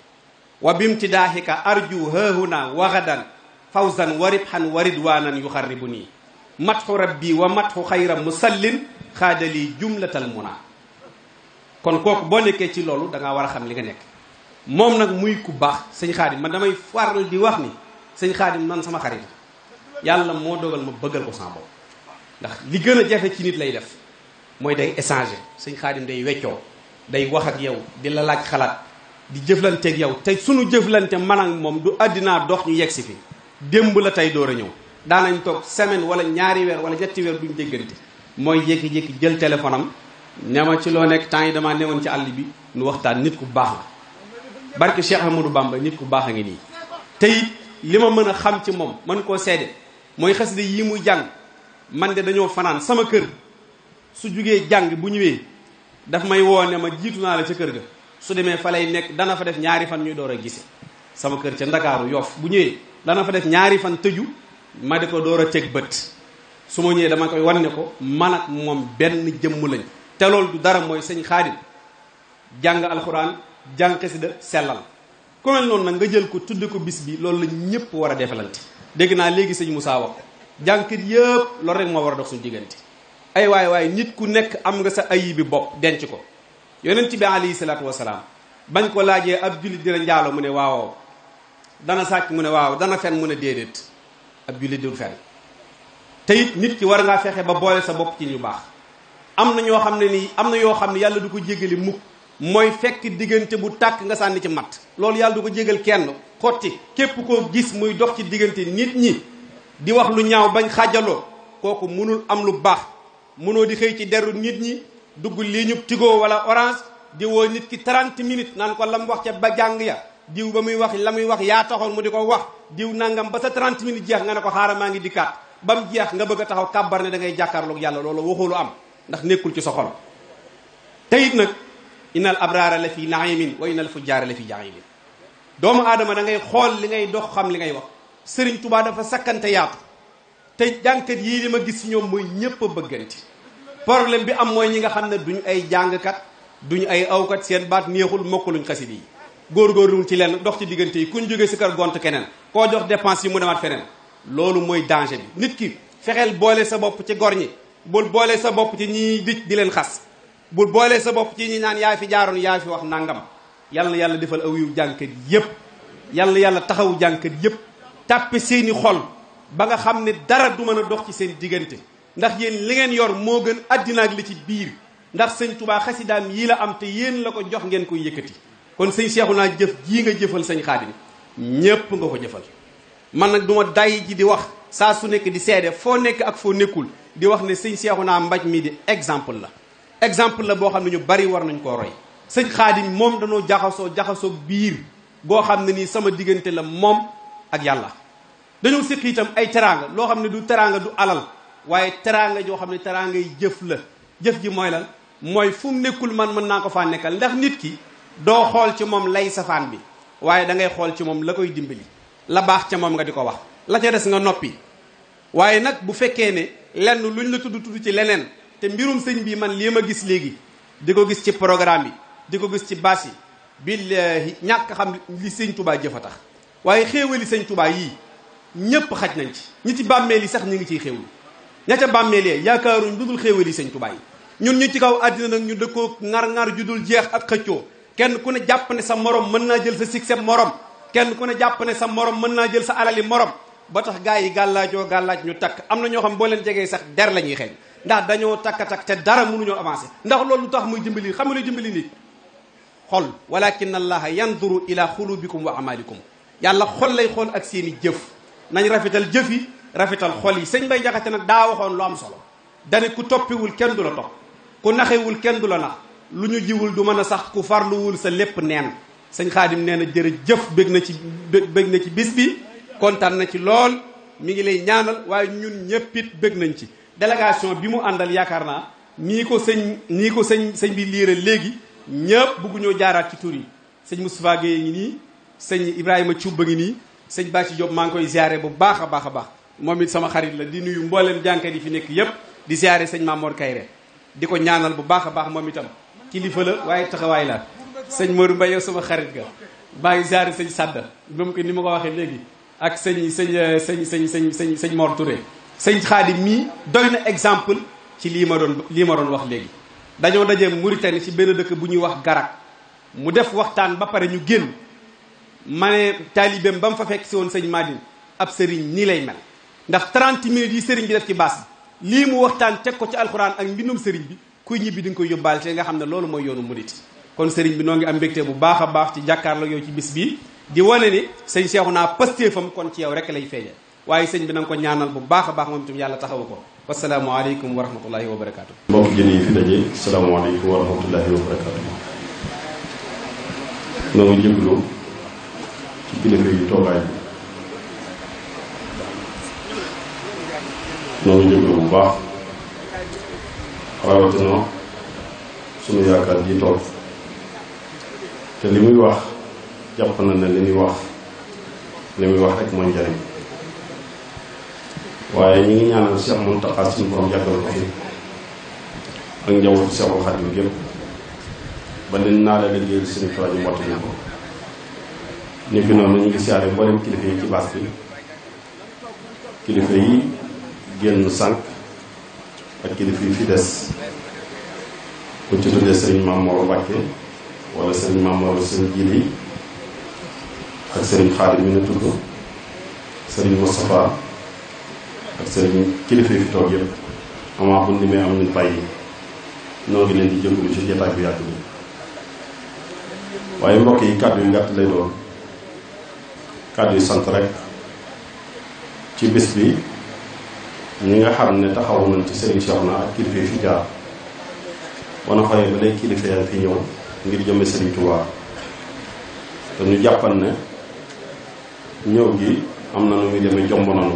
wa bimtidaahika arju haahuna waxadan fawzan wa ribhan wa ridwanan yuxarribu nii matxu rabbi wa matxu xayra musallin xaadali jumlatal muna. kon kooku boo nekkee ci loolu da ngaa war a xam li nga nekk moom nag muy ku baax sëñ Xaadim man damay faral di wax ni sëñ Xaadim man sama xarit yàlla moo dogal ma bëggal ko sama bopp ndax li gën a jafe ci nit lay def mooy day échanger sëñ Xaadim day weccoo day wax ak yow di la laaj xalaat di jëflanteeg yow te sunu jëflante man ak moom du àddinaa dox ñu yegg si fi démb la tey door a ñëw daanañ toog semaine wala ñaari weer wala ñetti weer duñ déggante mooy jékki-jékki jël téléphone am ne ma ci loo nekk temps yi damaa newoon ci àll bi nu waxtaan. nit ku baax la barke Cheikh Ahmadou Bamba nit ku baax a ngi nii. te it li ma mën a xam ci moom mën koo seede mooy xasida yii muy jàng man de dañoo fanaan sama kër su jugee jàng bu ñëwee daf may woo ne ma jiitu naa la ca kër ga su demee fa lay nekk dana fa def ñaari fan ñuy door a gise sama kër ca Ndakaaru Yoff bu ñëwee dana fa def ñaari fan tëju ma di ko door a teg bët su ma ñëwee dama koy wan ne ko man ak moom benn jëmm lañ. te loolu du dara mooy sëñ Xaadim jàng alxuraan jàng xasida sellal ku mel noonu nag nga jël ko tudd ko bis bi loolu la ñëpp war a defalante. dégg naa léegi sëñ Moussa wax jàngkat yëpp loolu rek moo war a dox suñu diggante ay waaye nit ku nekk am nga sa ayi bi bopp denc ko. yonent bi alayhi salaatu wasalaam bañ ko laajee ab jullit dina njaalo mu ne waaw dana sàcc mu ne waaw dana fen mu ne déedéet ab jullit dul fen. te it nit ki war ngaa fexe ba boole sa bopp ci ñu baax. am na ñoo xam ne nii am na yoo xam ne yàlla du ko jégali mukk mooy fekk diggante bu tàkk nga sànni ci matt loolu yàlla du ko jégal kenn xotti képp koo gis muy dox ci diggante nit ñi di wax lu ñaaw bañ xaajaloo kooku mënul am lu baax. mënoo di xëy ci deru nit ñi dugg lii ñu Tigo wala Orange di woo nit ki 30 minutes naan ko la mu wax ca ba jàng ya diw ba muy wax la muy wax yaa taxoon mu di ko wax diw nangam ba sa 30 minutes jeex nga ne ko xaaral maa ngi dikkaat ba mu jeex nga bëgg a taxaw kàbbar ne da ngay jàkkaarloog yàlla loolu waxulu am ndax nekkul ci sa xol. te it nag innal abraara la fi naimin wa innal fujjaara la fi jahimin doomu aadama da ngay xool li ngay dox xam li ngay wax. Sëriñ Tuubaa dafa sakkante yaatu te jàngkat yii li ma gis ci ñoom mooy ñëpp a bëgganti. problème bi am mooy ñi nga xam ne duñ ay jàngkat duñ ay awkat seen baat neexul mokkuluñ xasida yi góorgóorluñ ci lenn dox ci diggante yi kuñ jógee si kër gont keneen koo jox dépense yi mu demaat feneen loolu mooy danger bi. nit ki fexeel boole sa bopp ci gor ñi bul boole sa bopp ci ñi di leen xas bul boole sa bopp ci ñi naan yaa fi jaaroon yaa fi wax nangam. yàlla na yàlla defal aw yiw jàngkat yépp yàlla na yàlla taxawu jàngkat yépp tàppe seeni xol ba nga xam ne dara du mën a dox ci seen diggante ndax yéen li ngeen yor moo gën àddina ak li ci biir ndax sëñ Tuubaa xasidaam yii la am te yéen la ko jox ngeen koy yëkkati. kon sëñ Seexuna jëf jii nga jëfal sëñ Xaadim ñépp nga ko jëfal. man nag duma day ji di wax saa su nekk di seede foo nekk ak foo nekkul di wax ne sëñ Seexuna Mbaj mi di exemple la boo xam ne ñu bari war nañ koo roy. sëñ Xaadim moom danoo jaxasoo biir goo xam ne nii sama diggante la moom ak yàlla. dañoo séq itam ay teraanga loo xam ne du teraanga du alal waaye teraanga joo xam ne teraanga yi jëf la. jëf ji mooy lan mooy fu mu nekkul man mën naa ko faa nekkal ndax nit ki doo xool ci moom lay safaan bi waaye da ngay xool ci moom la koy dimbali la baax ca moom nga di ko wax la ca des nga noppi. waaye nag bu fekkee ne lenn luñ la tudd ci leneen te mbirum sëñ bi man lii ma gis léegi di ko gis ci programme bi di ko gis ci baas yi billahi ñàkk xam li sëñ Tuubaa jëf a tax. waaye xéewali sëñ Tuubaa yii ñépp xaj nañ ci ñi ci bàmmeel yi sax ñu ngi ciy xéewlu ña ca bàmmeelee yaakaaruñ lu dul xéewali sëñ Tuubaa yi. ñun ñu ci kaw àddina nag ñu dëkkoo ŋar-ŋar ju dul jeex ak xëccoo kenn ku ne jàpp ne sa morom mën naa jël sa succès morom kenn ku ne jàpp ne sa morom mën naa jël sa alali morom ba tax gaa yi gàllaajoo gàllaaj ñu takk am na ñoo xam boo leen jegee sax der la ñuy xeeñ ndax dañoo takk te dara mënuñoo avancé ndax loolu lu tax muy dimbali xam nga luy dimbali nit xol walakin allaha yanduru ila xulubikum wa amalikum yàlla xol lay xool ak seeni jëf nañ rafetal jëf yi rafetal xol yi sëñ Bay Jaxate nag daa waxoon lu am solo dane ku toppiwul kenn du la topp ku naxewul kenn du la nax lu ñu jiwul du mën a sax ku farluwul sa lépp neen sëñ Xaadim nee na jërëjëf bég na ci bis bi kontaan na ci lool mi ngi lay ñaanal waaye ñun ñëpp it bég nañ ci délégation bi mu àndal yaakaar naa nii ko sëñ bi liiral léegi ñëpp bëgguñoo jaaraat ci tur yi sëñ Moustapha Gueye ngi nii sëñ Ibrahima Thioub ngi nii sëñ Bàcci Diop maa ngi koy ziare bu baax a baax a baax moom it sama xarit la di nuyu mboolem jànkat yi fi nekk yëpp di ziare sëñ Mamor Kayre di ko ñaanal bu baax a baax moom itam kilifa la waaye taxawaay la sëñ Modou Mbaye yow sama xarit ga maa ngi ziare sëñ Sadda moom ko ni ma ko waxee léegi ak sëñ Mor Touré sëñ Xaadim mii doy na exemple ci lii ma doon wax léegi. dañoo dajee Mauritanie ci benn dëkk bu ñuy wax Garak mu def waxtaan ba pare ñu génn ma ne taalibeem ba mu fa fekk si woon sëñ Madine ab sëriñ nii lay mel ndax 30 minutes yi sëriñ bi def ci baas bi lii mu waxtaan teg ko ci alxuraan ak mbindum sëriñ bi kuy ñibbi di nga koy yóbbaale te nga xam ne loolu mooy yoonu murit kon sëriñ bi noo ngi am mbégte bu baax a baax ci jàkkaarloo yow ci bis bi di wane ni sëñ Cheikhouna pastéefam kon ci yow rek lay feeñe waaye sëñ bi na nga ko ñaanal bu baax a baax moom itam yàlla taxawu ko wasalaamaaleykum wa rahmatullahi wa barakaatu. mbokk jën yi fi daje salaamaaleykum wa rahmatullahi wa barakaatu. noo ngi jéglu ci kilifa yi toogaay bi noo ngi jéglu bu baax rawatina sunu yaakaar ji toog te li muy wax jàpp na ne li muy wax rek mooy njariñ waaye ñi ngi ñaanal Cheikh Mountakha suñu borom yàggal ko fi ak njabootu Cheikhul Khadim gépp ba leen naa la liggéeyal suñu rajo mottali ko ni ki noonu ñu ngi siyaare mboolem kilifa yi ci baas bi kilifa yi génn sànq ak kilifa yi fi des ku ci tuddee sëriñ Mamour Mbacke wala sëriñ Mamour sëriñ Jili ak sëriñ Xaadim mi ne tudd sëriñ Moustapha ak sëriñ kilifa yi fi toog yëpp amaa bu limee am ñu bàyyi noo ngi leen di jëgulu ci jotaay bu yàgg bi waaye mbokk yi kàddu yu gàtt lay doon kàddu yu sant rek ci bis bi ñi nga xam ne taxawu nañ ci sëriñ Cheikhouna ak kilifa yi fi jaar wana xoolee ba léegi kilifa yaa fi ñëw ngir jëmme sëriñ Touba te ñu jàppan ne ñëw gi am na nu muy demee jomb nanu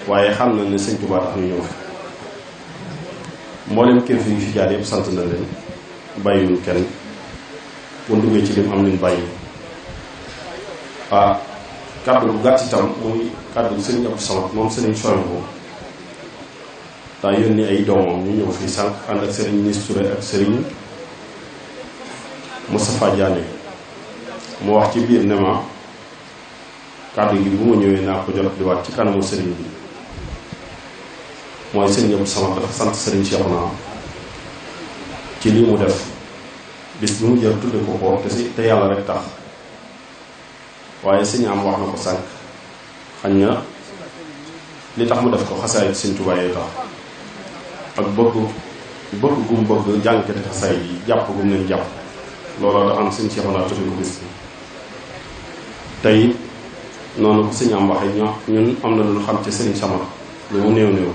waaye xam na ne sëriñ Touba tax ñu ñëw fi mboolem kilifa yi fi jaar yëpp sant na leen bàyyiwuñ kenn bu duggee ci lim am nañ bàyyi kàddu bu gàtt itam muy kàddu bu sëriñ Abdou Samad moom sëriñ Soyibu daa yónni ay doomam ñu ñëw fii sànq ànd ak sëriñ Nis Touré ak sëriñ Moustapha Diané mu wax ci biir ne ma kàddu gi bu ma ñëwee naa ko jot di waat ci kanamu sëriñ bi mooy sëriñ Abdou Samad dafa sant sëriñ Cheikhouna ci lii mu def bis bi mu jël tudde ko ko te yàlla rek tax waaye sëñ am wax na ko sànq xañ na li tax mu def ko xasaay sëñ Tuubaa yi tax ak bëgg gum bëgg jànkati xasaay yi jàpp gum leen jàpp looloo tax am sëñ Cheikhouna tudde ko bis bi tey noonu ko sëñ am waxee ñun am na lu xam ci sëriñ Samad lu mu néew néew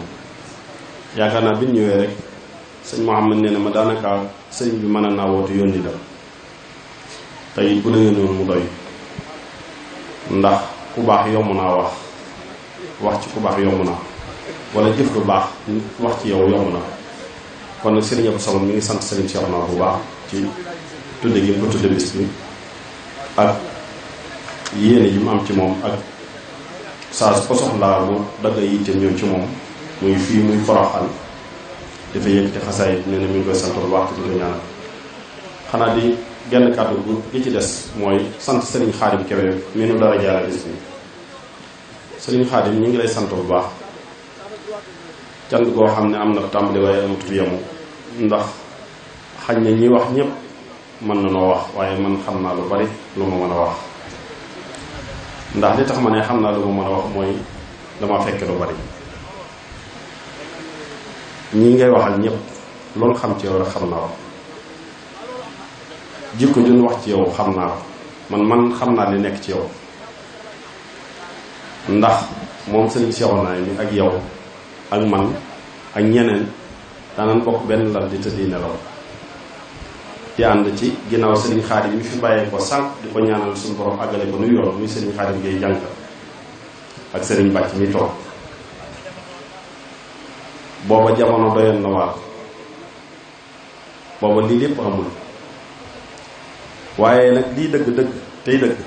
yaakaar naa bi ñu ñëwee rek sëñ Mouhamed nee na ma daanaka sëñ bi mën a naa woote yónni la tey bu la yónniwoon mu doy ndax ku baax yomb naa wax ci ku baax yomb naa wala jëf lu baax wax ci yow yomb na kon nag Serigne Abdou Samad mi ngi sant Serigne Cheikhouna bu baax ci tudde gi mu ko tudde bis bi ak yéene yi mu am ci moom ak saa su ko soxlaa mu dagg yitteem ñëw ci moom muy fii muy Porokhane dafa yëkkati xasaay nee na mi ngi koy sant bu baax te di ko ñaanal xanaa di genn kàddu bu gi ci des mooy sant Serigne Khadim Kébé mi nu dara jaara bis bi Serigne Khadim ñu ngi lay sant bu baax cant goo xam ne am na tàmbali waaye amatul yemu ndax xañ na ñi wax ñëpp mën na noo wax waaye man xam naa lu bari lu ma mën a wax ndax li tax ma ne xam naa lu ma mën a wax mooy dama fekke lu bari ñi ngay waxal ñëpp loolu xam ci yow rek xam naa ko jikko juñ wax ci yow xam naa ko man xam naa li nekk ci yow ndax moom Serigne Cheikhouna mi ak yow ak man ak ñeneen daanan bokk benn lal di tëddi nelaw di ànd ci ginnaaw Serigne Khadim mi fi bàyyee ko sànq di ko ñaanal suñu borom àggale ko nu yoon muy Serigne Khadim ngay jànk ak Serigne Bàcc mi toog booba jamono doyoon na waar booba lii lépp amul waaye nag lii dëgg-dëgg tey dëgg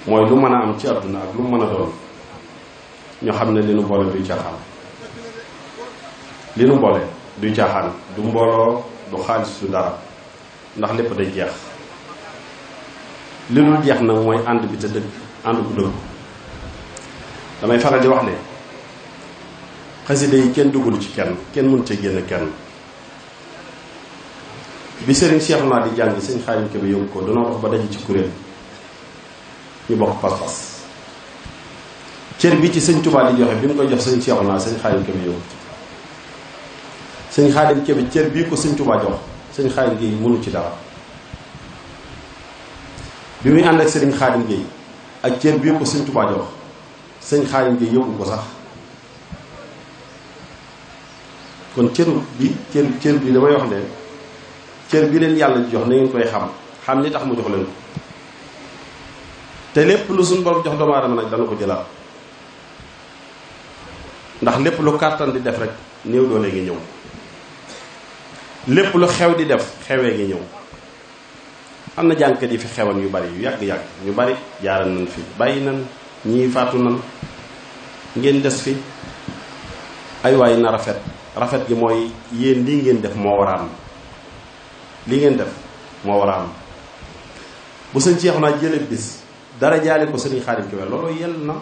mooy lu mën a am ci àdduna ak lu mën a doon ñu xam ne li nu boole duy caaxaan li nu boole duy caaxaan du mbooloo du xaalis du dara ndax lépp day jeex li dul jeex nag mooy ànd bi te dëgg ànd bu dëgg damay faral di wax ne xasida yi kenn duggul ci kenn mën cee génn kenn bi Serigne Cheikhouna di jàng sëñ Khadim Kébé yóbbu ko danoo dox ba daje ci kuréel ñu bokk pas-pas cër bi ci sëñ Touba di joxe bi mu koy jox sëñ Cheikhouna sëñ Khadim Kébé yóbbu sëñ Khadim Kébé cër bii ko sëñ Touba jox sëñ Xaadim Gueye mënu ci dara bi muy ànd ak sëriñ Xaadim Gueye ak cër bii ko sëñ Tuubaa jox sëñ Xaadim Gueye yóbbu ko sax kon cër bi damay wax ne cër bi leen yàlla jox na ngeen koy xam ni tax mu jox leen ko te lépp lu suñ borom jox doomu aadama nag dana ko jëlaat ndax lépp lu kàttan di def rek néew doole ngi ñëw lépp lu xew di def xewee ngi ñëw am na jànkat yi fi xewan yu bari yu yàgg-yàgg ñu bari jaaral nañ fi bàyyi nan ñii faatu nan ngeen des fi ay waay na rafet gi mooy yéen lii ngeen def moo war a am lii ngeen def moo war a am bu sëñ Ceexu naa jële bis dara jaale ko sëriñ Xaadim Kebe loolu yell na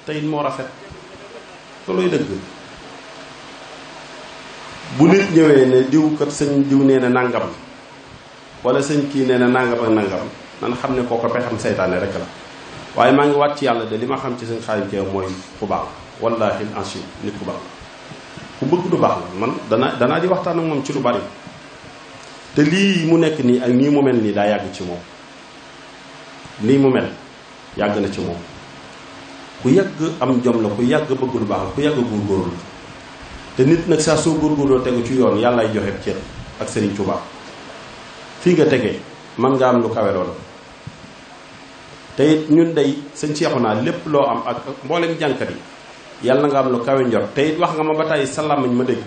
tey moo rafet looluy dëgg bu nit ñëwee ne diw kat sëñ diw nee na nàngam wala sëñ kii nee na nàngam ak nàngam nan xam ne kooko pexam seytaane rek la waaye maa ngi waat ci yàlla de li ma xam ci sëñ Xaadim Kebe mooy ku baax wallaahi ansi nit ku baax ku bëgg lu baax la man danaa di waxtaan ak moom ci lu bari te lii mu nekk nii ak nii mu mel nii daa yàgg ci moom nii mu mel yàgg na ci moom ku yàgg am jom la ku yàgg bëgg lu baax la ku yàgg góorgóorlu la te nit nag saa soo góorgóorloo tegu ci yoon yàllaay joxe cër ak Serigne Touba fii nga tegee man nga am lu kawe lool te it ñun day sëñ Seexuna lépp loo am ak mboolem jànkat yi yàlla nga am lu kawe njor te it wax nga ma ba tey sa làmmiñ ma dégg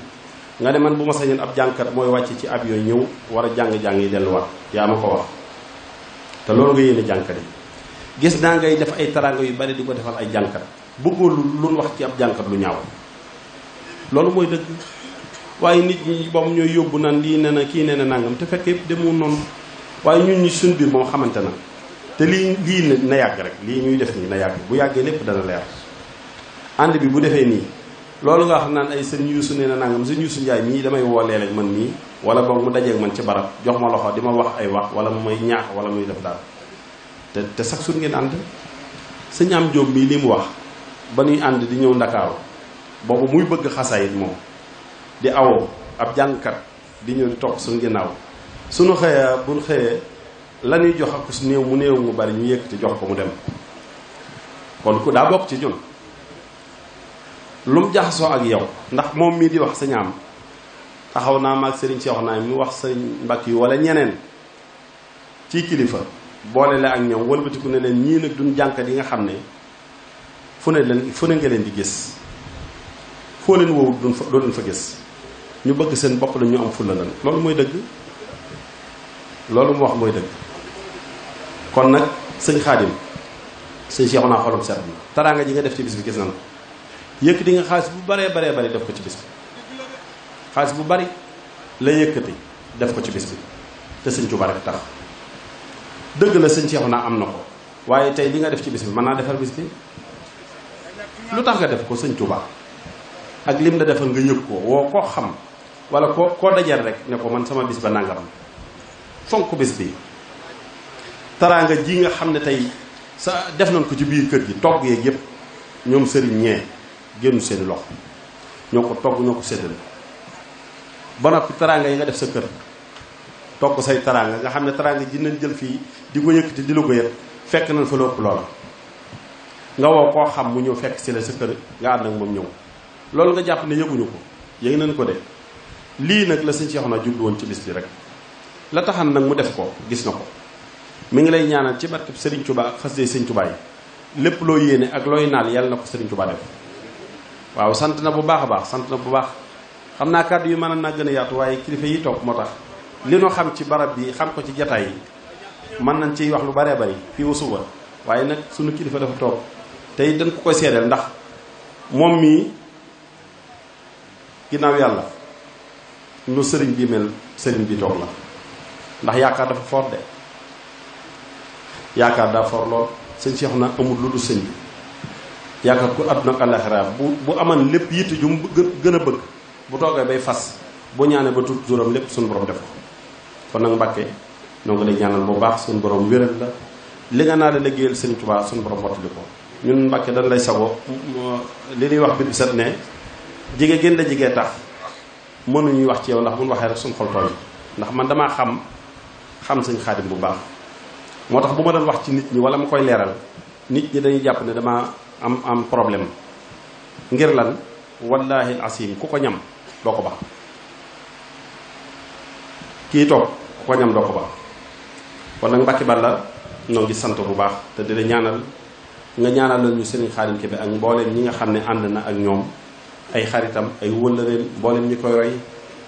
nga ne man bu ma sañoon ab jànkat mooy wàcc ci ab yooyu ñëw war a jàng-jàng yi delluwaat yaa ma ko wax te loolu nga yéene jànkat yi gis naa ngay def ay taraanga yu bari di ko defal ay jànkat bëggoo lu wax ci ab jànkat lu ñaaw loolu mooy dëgg waaye nit ñi boom ñooy yóbbu naan lii nee na kii nee na nangam te fekk yëpp demul noonu waaye ñun ñi suñ biir moom xamante na te lii na yàgg rek lii ñuy def nii na yàgg bu yàggee lépp dana leer ànd bi bu defee nii loolu nga xam naan ay sëñ Yuusu nee na nangam sëñ Yuusu Njaay mii damay woo léeg-léeg man nii wala boog mu dajeeg man ci barab jox ma loxo di ma wax ay wax wala mu may ñaax wala muy def daal te sax suñ ngeen ànd sëñ am Jóob mii li mu wax ba nuy ànd di ñëw Ndakaaru boobu muy bëgg xasaayit moom di awoo ab jàngkat di ñëw di topp suñu ginnaaw suñu xëyee buñ xëyee la ñuy jox ak su néew mu bari ñu yëkkati jox ko mu dem kon ku daa bokk ci ñun lu mu jaxasoo ak yow ndax moom mii di wax sëñ am taxaw naa maag sëriñ Seexu naa mi wax sëñ mbakk yi wala ñeneen ci kilifa boole la ak ñoom wëlbatiku ne leen ñii nag duñ jànkat yi nga xam ne fu ne nga leen di gis foo leen woowu doo leen fa gis ñu bëgg seen bopp la ñu am fulla lan loolu mooy dëgg loolu mu wax mooy dëgg kon nag sëñ Xaadim sëñ Seexu naa xolam set na taraanga ji nga def ci bis bi gis nañ ko yëkkati nga xaalis bu baree bari def ko ci bis bi xaalis bu bari la yëkkati def ko ci bis bi te sëñ Tuubaa rek tax dëgg la sëñ Seexu naa am na ko waaye tey li nga def ci bis bi mën naa defar bis bi lu tax nga def ko sëñ Tuubaa ak lim la defal nga yëg ko woo koo xam wala koo dajal rek ne ko man sama bis ba nangam fonk bis bi taraanga ji nga xam ne tey sa def nañ ko ci biir kër gi togg yeeg yëpp ñoom sëriñ ñee génnu seeni loxo ñoo ko togg ñoo ko séddale ba noppi taraanga yi nga def sa kër togg say taraanga nga xam ne taraanga ji nañ jël fii di ko yëkkati di la ko yët fekk nañ fa lépp loola nga woo koo xam mu ñëw fekk si la sa kër nga ànd ak moom ñëw loolu nga jàpp ne yëguñu ko yëg nañ ko de lii nag la sëñ Seexu naa jublu woon ci bis bi rek la taxan nag mu def ko gis na ko mi ngi lay ñaanal ci barkeb Sëriñ Tuubaa ak xasida Sëriñ Tuubaa yi lépp loo yéene ak looy naal yàlla na ko Sëriñ Tuubaa def waaw sant na bu baax a baax sant na bu baax xam naa kàddu yi mën naa gën a yaatu waaye kilifa yi toog moo tax li nu xam ci barab bi xam ko ci jataay yi mën nañ ciy wax lu baree bari fii wa suba waaye nag sunu kilifa dafa toog tey dañ ko koy seedeel ndax moom mii ginnaaw yàlla lu sëriñ bi mel sëriñ bi toog la ndax yaakaar dafa fort de yaakaar daa fort lool sëñ Seexu naa amul lu dul sëñ bi yaakaar ku àdduna ak àllaaxira bu aman lépp yitte ju mu gën a bëgg bu toogee bay fas bu ñaanee ba tuut juróom lépp suñu borom def ko kon nag Mbàkke noo ngi lay ñaanal bu baax suñu borom wéral la li nga naa la liggéeyal sëñ Tuubaa suñu borom mottali ko ñun Mbàkke dañ lay sago li ñuy wax bi set ne jige gën la jigee tax mënuñuy wax ci yow ndax buñ waxee rek suñu xol tooy ndax man damaa xam sëñ Xaadim bu baax moo tax bu ma doon wax ci nit ñi wala ma koy leeral nit ñi dañuy jàpp ne dama am problème ngir lan wallahi asim ku ko ñam doo ko baax kii toog ku ko ñam doo ko baax kon nag Mbàkke Balla noo ngi sant bu baax te di la ñaanal nga ñaanal ñu Sëriñ Xaadim Kebe ak mbooleem ñi nga xam ne ànd na ak ñoom ay xaritam ay wëllëreem mbooleem ñi koy roy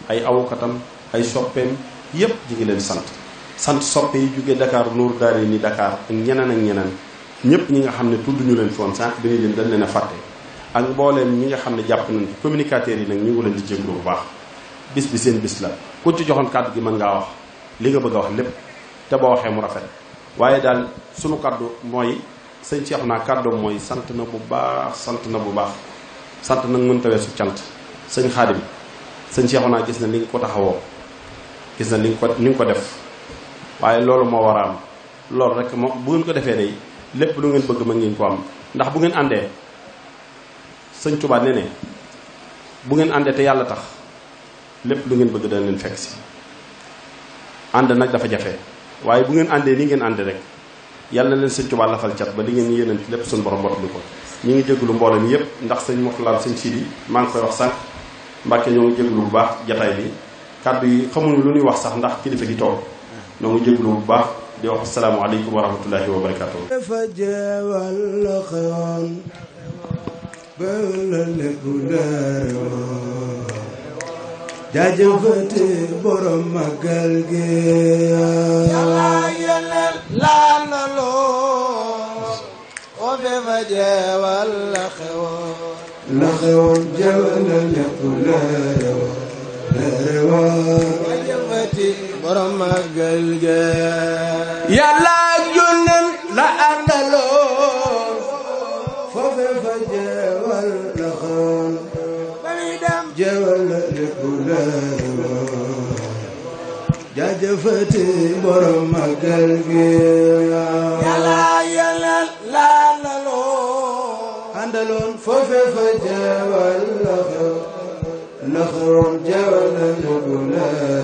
ay awukatam ay soppeem yépp ji ngi leen sant soppe yi jóge Dakar Nour Daari ni Dakar ak ñeneen ñëpp ñi nga xam ne tudd ñu leen fi woon sànq dañuy leen dañ leen a fàtte ak mbooleem ñi nga xam ne jàpp nañ communicateurs yi nag ñu ngi leen di jéglu bu baax bis bi seen bis la ku ci joxoon kàddu gi mën ngaa wax li nga bëgg a wax lépp te boo waxee mu rafet waaye daal sunu kàddu mooy sëñ Cheikhouna kàddoom mooy sant na bu baax sant nag mën tawee su cant sëñ Xaadim sëñ Cheikhouna gis na li nga ko taxawoo gis na li nga ko def waaye loolu moo war a am loolu rek moo bu ngeen ko defee day lépp lu ngeen bëgg mën ngeen ko am ndax bu ngeen àndee sëñ Tuubaa nee ne bu ngeen àndee te yàlla tax lépp lu ngeen bëgg dana leen fekk si ànd nag dafa jafe waaye bu ngeen àndee ni ngeen àndee rek yàlla na leen sëñ Tuubaa lafal cat ba di ngeen yéenante lépp suñu borom bottali ko ñu ngi jégalu mboolem yépp ndax sëñ Moxlaal sëñ Sidi maa ngi koy wax sànq Mbàkke ñoo ngi jégalu bu baax jataay bi kàddu yi xamuñu lu ñuy wax sax ndax kilifa gi toog ñoo ngi jégalu bu baax di wax asalaamaaleykum wa rahmatullahi wa barakaatu. dafa jeewal la xewoon ba la lépp leeroon jaajëfate borom màggal gi yàlla yeneen laa na loo o dafa jeewal la xewoon jeewal la lépp leeroon jaajëfate borom màggal gi yàlla ak yónneen la àndaloon foofe fa jeewal la xewoon ba muy dem jeewal la lépp leeroon jaajëfate borom màggal gi yàlla ak yónneen la àndaloon foofe fa jeewal la xewoon jeewal la lépp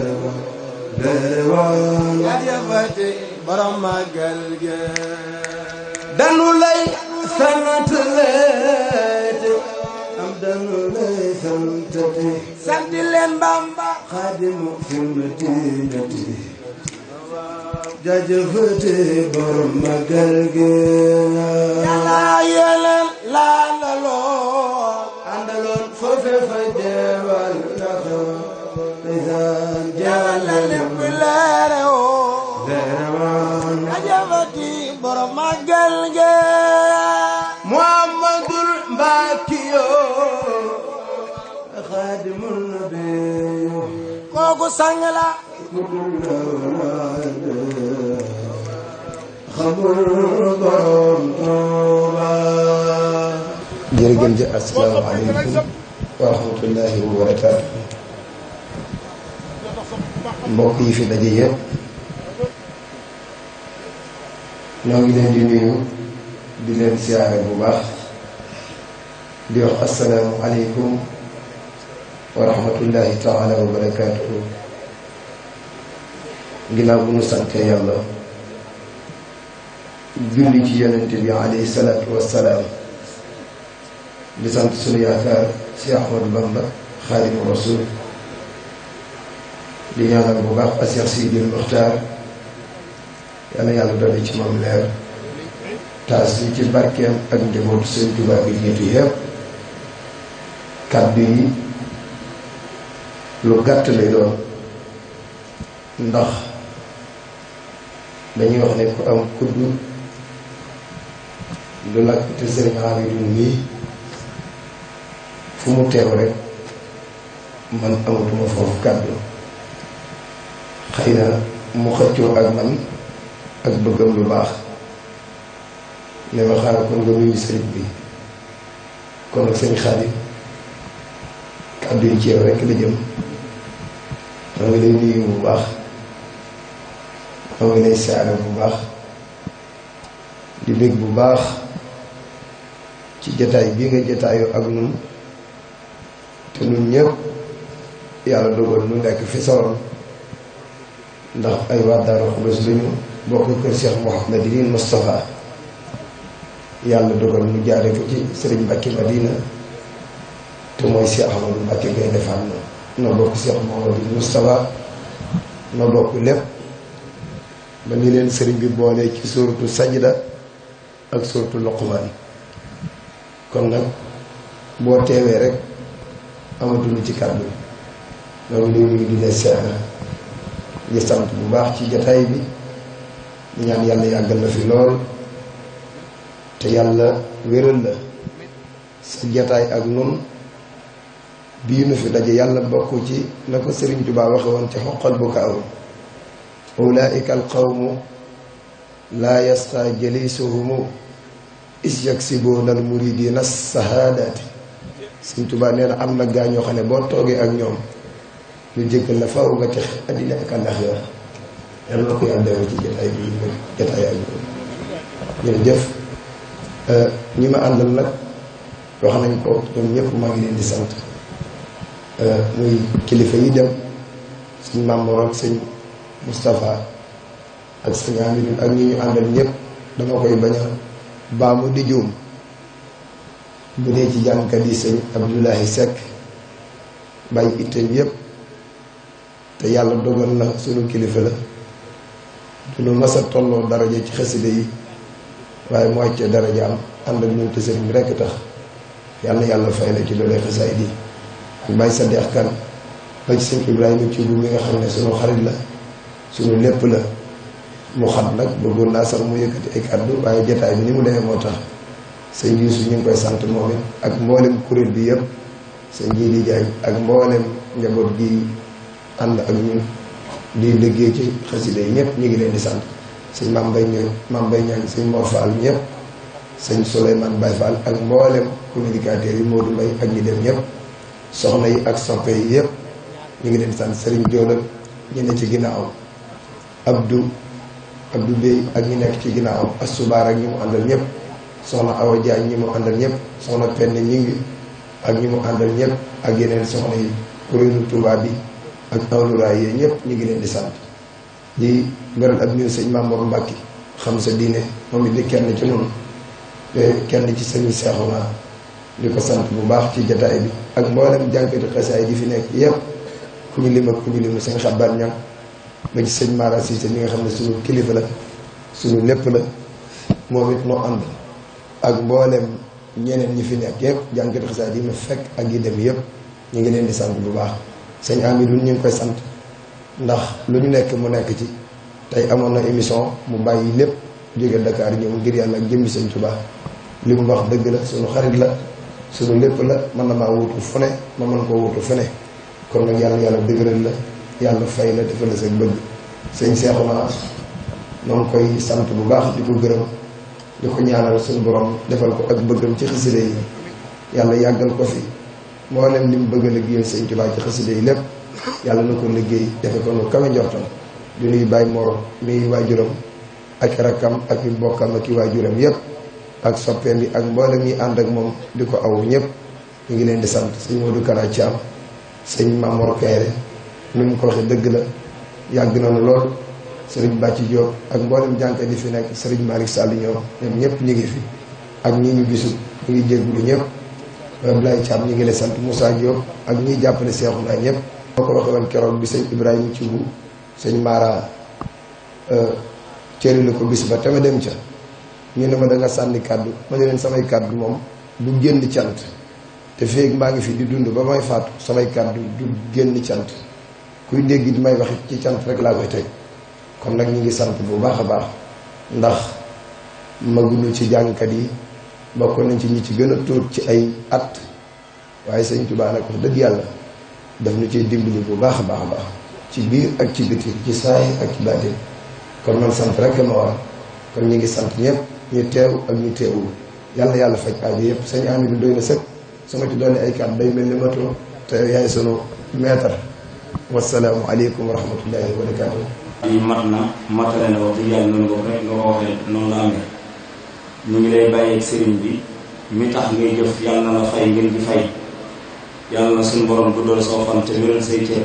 leeroon jaajëfate borom màggal gi danu lay sant leete am danu lay santati sant leen Bamba xaadimu fil madinati jaajëfate borom màggal gi yàlla yeleen laa ndaloon àndaloon foofe fa jeewal la jeewal la lépp leere woon jaajëfati borom màggal gi Muhammadul Mbàkkiyo xaadimul nabi kooku sang la xamul borom Tuuba jërëjëf asalaamaaleykum wa rahmatullahi wa barakaatu mbokk yi fi daje yëpp ñoo ngi leen di nuyu di leen siyaare bu baax di wax asalaamu aleykum wa rahmatullahi taala wa barakaatuhu ginnaaw bu ñu sante yàlla julli ci yonente bi alayhi salaatu wassalaam di sant sunu yaakaar si Ahmadu Bamba Xaadimu Rasuul di ñaanal bu baax ak Cheikh Sidil Muxtaar yàlla yàlla doole ci moom leer taas yi ci barkeem ak njabootu Sëñ Tuubaa bi jiitu yëpp kàddu yi lu gàtt lay doon ndax dañuy wax ne ku am kudd du lakk te Sëriñ Amidou mii fu mu teew rek man amatuma foofu kàddu xëy na mu xëccoo ak man ak bëggam lu baax ne ma xaaral kon nga nuyu sëriñ bi kon nag sëñ Xaadim kàddu yi ci yow rek la jëm maa ngi lay nuyu bu baax maa ngi lay siyaare bu baax di bég bu baax ci jataay bii nga jataayoo ak nun te nun ñëpp yàlla dogal nu nekk fi sawam ndax ay waa Daaru Xudoos lañu bokk kër Cheikh Mouhamadinil Moustapha yàlla dogal mu jaare ko ci Sëriñ Mbàkke Madina te mooy Cheikh Ahmadou Mbàkke Gaynde Fatma noo bokk Cheikh Mouhamadinil Moustapha noo bokk lépp ba ni leen sëriñ bi boole ci suuratu Sajda ak suuratu Luqmaan kon nag boo teewee rek amatuñu ci kàddu loolu li ñu di leen seex di sant bu baax ci jataay bi di ñaan yàlla yàggal la fi lool te yàlla wéral la sa jataay ak nun bii nu fi daje yàlla bokk ci na ko Sëriñ Tuubaa waxe woon ci xoqal bu kaaw ulaika al qawmu laa yasqa jalisuhumu is yaksibuuna al muridina sahaadaati Sëriñ Tuubaa nee na am na gaa ñoo xam ne boo toogee ak ñoom lu jëkkal la faaw nga tex addina ak àllaaxira yàlla na ko yàlla defal ci jotaay bi jotaay ak ñoom jërëjëf ñi ma àndal nag wax nañ ko ñoom ñëpp maa ngi leen di sant muy kilifa yi dem sëñ Mamour ak sëñ Moustapha ak sëñ Amidou ak ñi ñu àndal ñëpp dama koy bañ a baamu di juum bu dee ci jàngkat yi sëñ Abdoulahi Seck bàyyi itteem yëpp te yàlla dogal na sunu kilifa la du nu mas a tolloo daraja ci xasida yi waaye mu wàccee daraja am ànd ak ñun te sëriñ bi rekk tax yàlla fay la ci loolee xasaayid yi ak bàyyi sa deex kan ba ci sëñ Ibrahima ci bu mi nga xam ne sunu xarit la sunu lépp la mu xat nag bëggoon naa sax mu yëkkati ay kàddu waaye jotaay bi ni mu demee moo tax sëñ Yuusu ñu ngi koy sant moom it ak mboolem kuréel bi yëpp sëñ Jiili Jaañ ak mboolem njaboot gi ànd ak ñun di liggéey ci xasida yi ñëpp ñu ngi leen di sant sëñ Mame Mbaye Niang sëñ Mor Fall ñëpp sëñ Souleymane Baye Fall ak mboolem communicateurs yi Modou Mbaye ak ñi dem ñëpp soxna yi ak soppe yi yëpp ñu ngi leen di sant Serigne Diol ak ñi ne ci ginnaawam Abdou Bey ak ñi nekk ci ginnaawam Assubaar ak ñi mu àndal ñëpp soxna Awa Diagne ñi mu àndal ñëpp soxna Penne ñi ngi ak ñi mu àndal ñëpp ak yeneen soxna yi kuréelu Touba bi ak awluraay yi ñëpp ñu ngi leen di sant di beral ab nuyu sëñ Mamour Mbacke xam sa diine moom it di kenn ci noonu te kenn ci sëñ Seexuna di ko sant bu baax ci jataay bi ak mboolem jànkati xasaay di fi nekk yëpp ku ñu lim ak ku ñu limu sëñ Xabaar Ñang ba ci sëñ Mara Cissé ñi nga xam ne suñu kilifa la suñu lépp la moom it noo ànd ak mboolem ñeneen ñi fi nekk yëpp jànkati xasaay yi ma fekk ak yi dem yëpp ñu ngi leen di sant bu baax sëñ Amidou ñu ngi koy sant ndax lu ñu nekk mu nekk ci tey amoon na émission mu bàyyi lépp jóge Dakar ñëw ngir yàlla ak jëmmi sëñ Tuubaa li mu wax dëgg la suñu xarit la suñu lépp la mën na maa wutu fu ne ma mën koo wutu fu ne kon nag yàlla dëgëral la yàlla fay la defal la sa bëgg sëñ Seexuna noo ngi koy sant bu baax di ko gërëm di ko ñaanal suñu borom defal ko ak bëggam ci xasida yi yàlla yàggal ko fi mboolem li mu bëgg a liggéeyal sëñ Tuubaa ci xasida yi lépp yàlla na ko liggéey defe ko nu kawe njortam di nuyu Baye Mor nuyu waajuram ak rakkam ak i mbokkam ak i waajuram yëpp ak soppeem bi ak mboolem ñi ànd ak moom di ko aw ñëpp ñu ngi leen di sant sëñ Modou Kara Thiam sëñ Mamor Kayre ni mu ko waxee dëgg la yàgg nañu lool sëriñ Bàcci Diop ak mboolem jànkat yi fi nekk sëriñ Malick Sall ñoom ñëpp ñu ngi fi ak ñi ñu gisul ñu ngi jéggulu ñëpp Abdoulaye Thiam ñu ngi lay sant Moussa Diop ak ñiy jàppale Seexuna ñëpp moo ko waxee woon keroog bi sëñ Ibrahima ci bu sëñ Mara cëri la ko bis ba te ma dem ca ñu ne ma da nga sànni kàddu ma ne leen samay kàddu moom du génn cant te feeg maa ngi fi di dund ba may faatu samay kàddu du génn cant kuy dégg di may wax ci cant rek laa koy teg kon nag ñu ngi sant bu baax a baax ndax maguñu ci jàngkat yi bokk nañ ci ñi ci gën a tuut ci ay at waaye sëñ Tuubaa nag wax dëgg yàlla daf ñu ciy dimbali bu baax a baax a baax ci biir ak ci biti ci saay ak ci baatin kon man sant rek ma war kon ñu ngi sant ñëpp ñu teew ak ñu teewul yàlla faj aajo yëpp sëñ Amidou doy na sëkk su ma ci doon ay kàddu day mel ni mato te yaay sunu maître wasalaamu aleykum wa rahmatullahi wa barakaatu. yi mat na matale na wax dëgg yàlla noonu ko rek nga ko waxee noonu la amee ñu ngi lay bàyyeeg sëriñ bi mi tax ngay jëf yàlla na la fay ngeen di fay yàlla na suñu borom bu doon soo fan te wéral say cër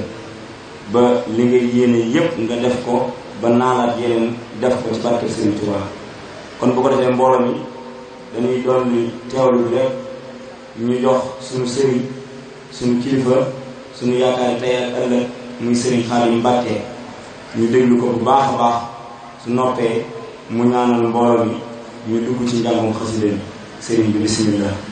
ba li ngay yéene yépp nga def ko ba naalaat yeneen def ko ci barke Sëriñ Tuubaa. kon bu ko defee mbooloo mi dañuy doon ni teewlu bi rek ñu jox suñu sëriñ suñu kilifa suñu yaakaar tey ak ëllëg muy Sëriñ Xaadim Mbàkke ñu déglu ko bu baax a baax su noppee mu ñaanal mbooloo mi ñu dugg ci njàngum xasida bi sëriñ bi bismillah.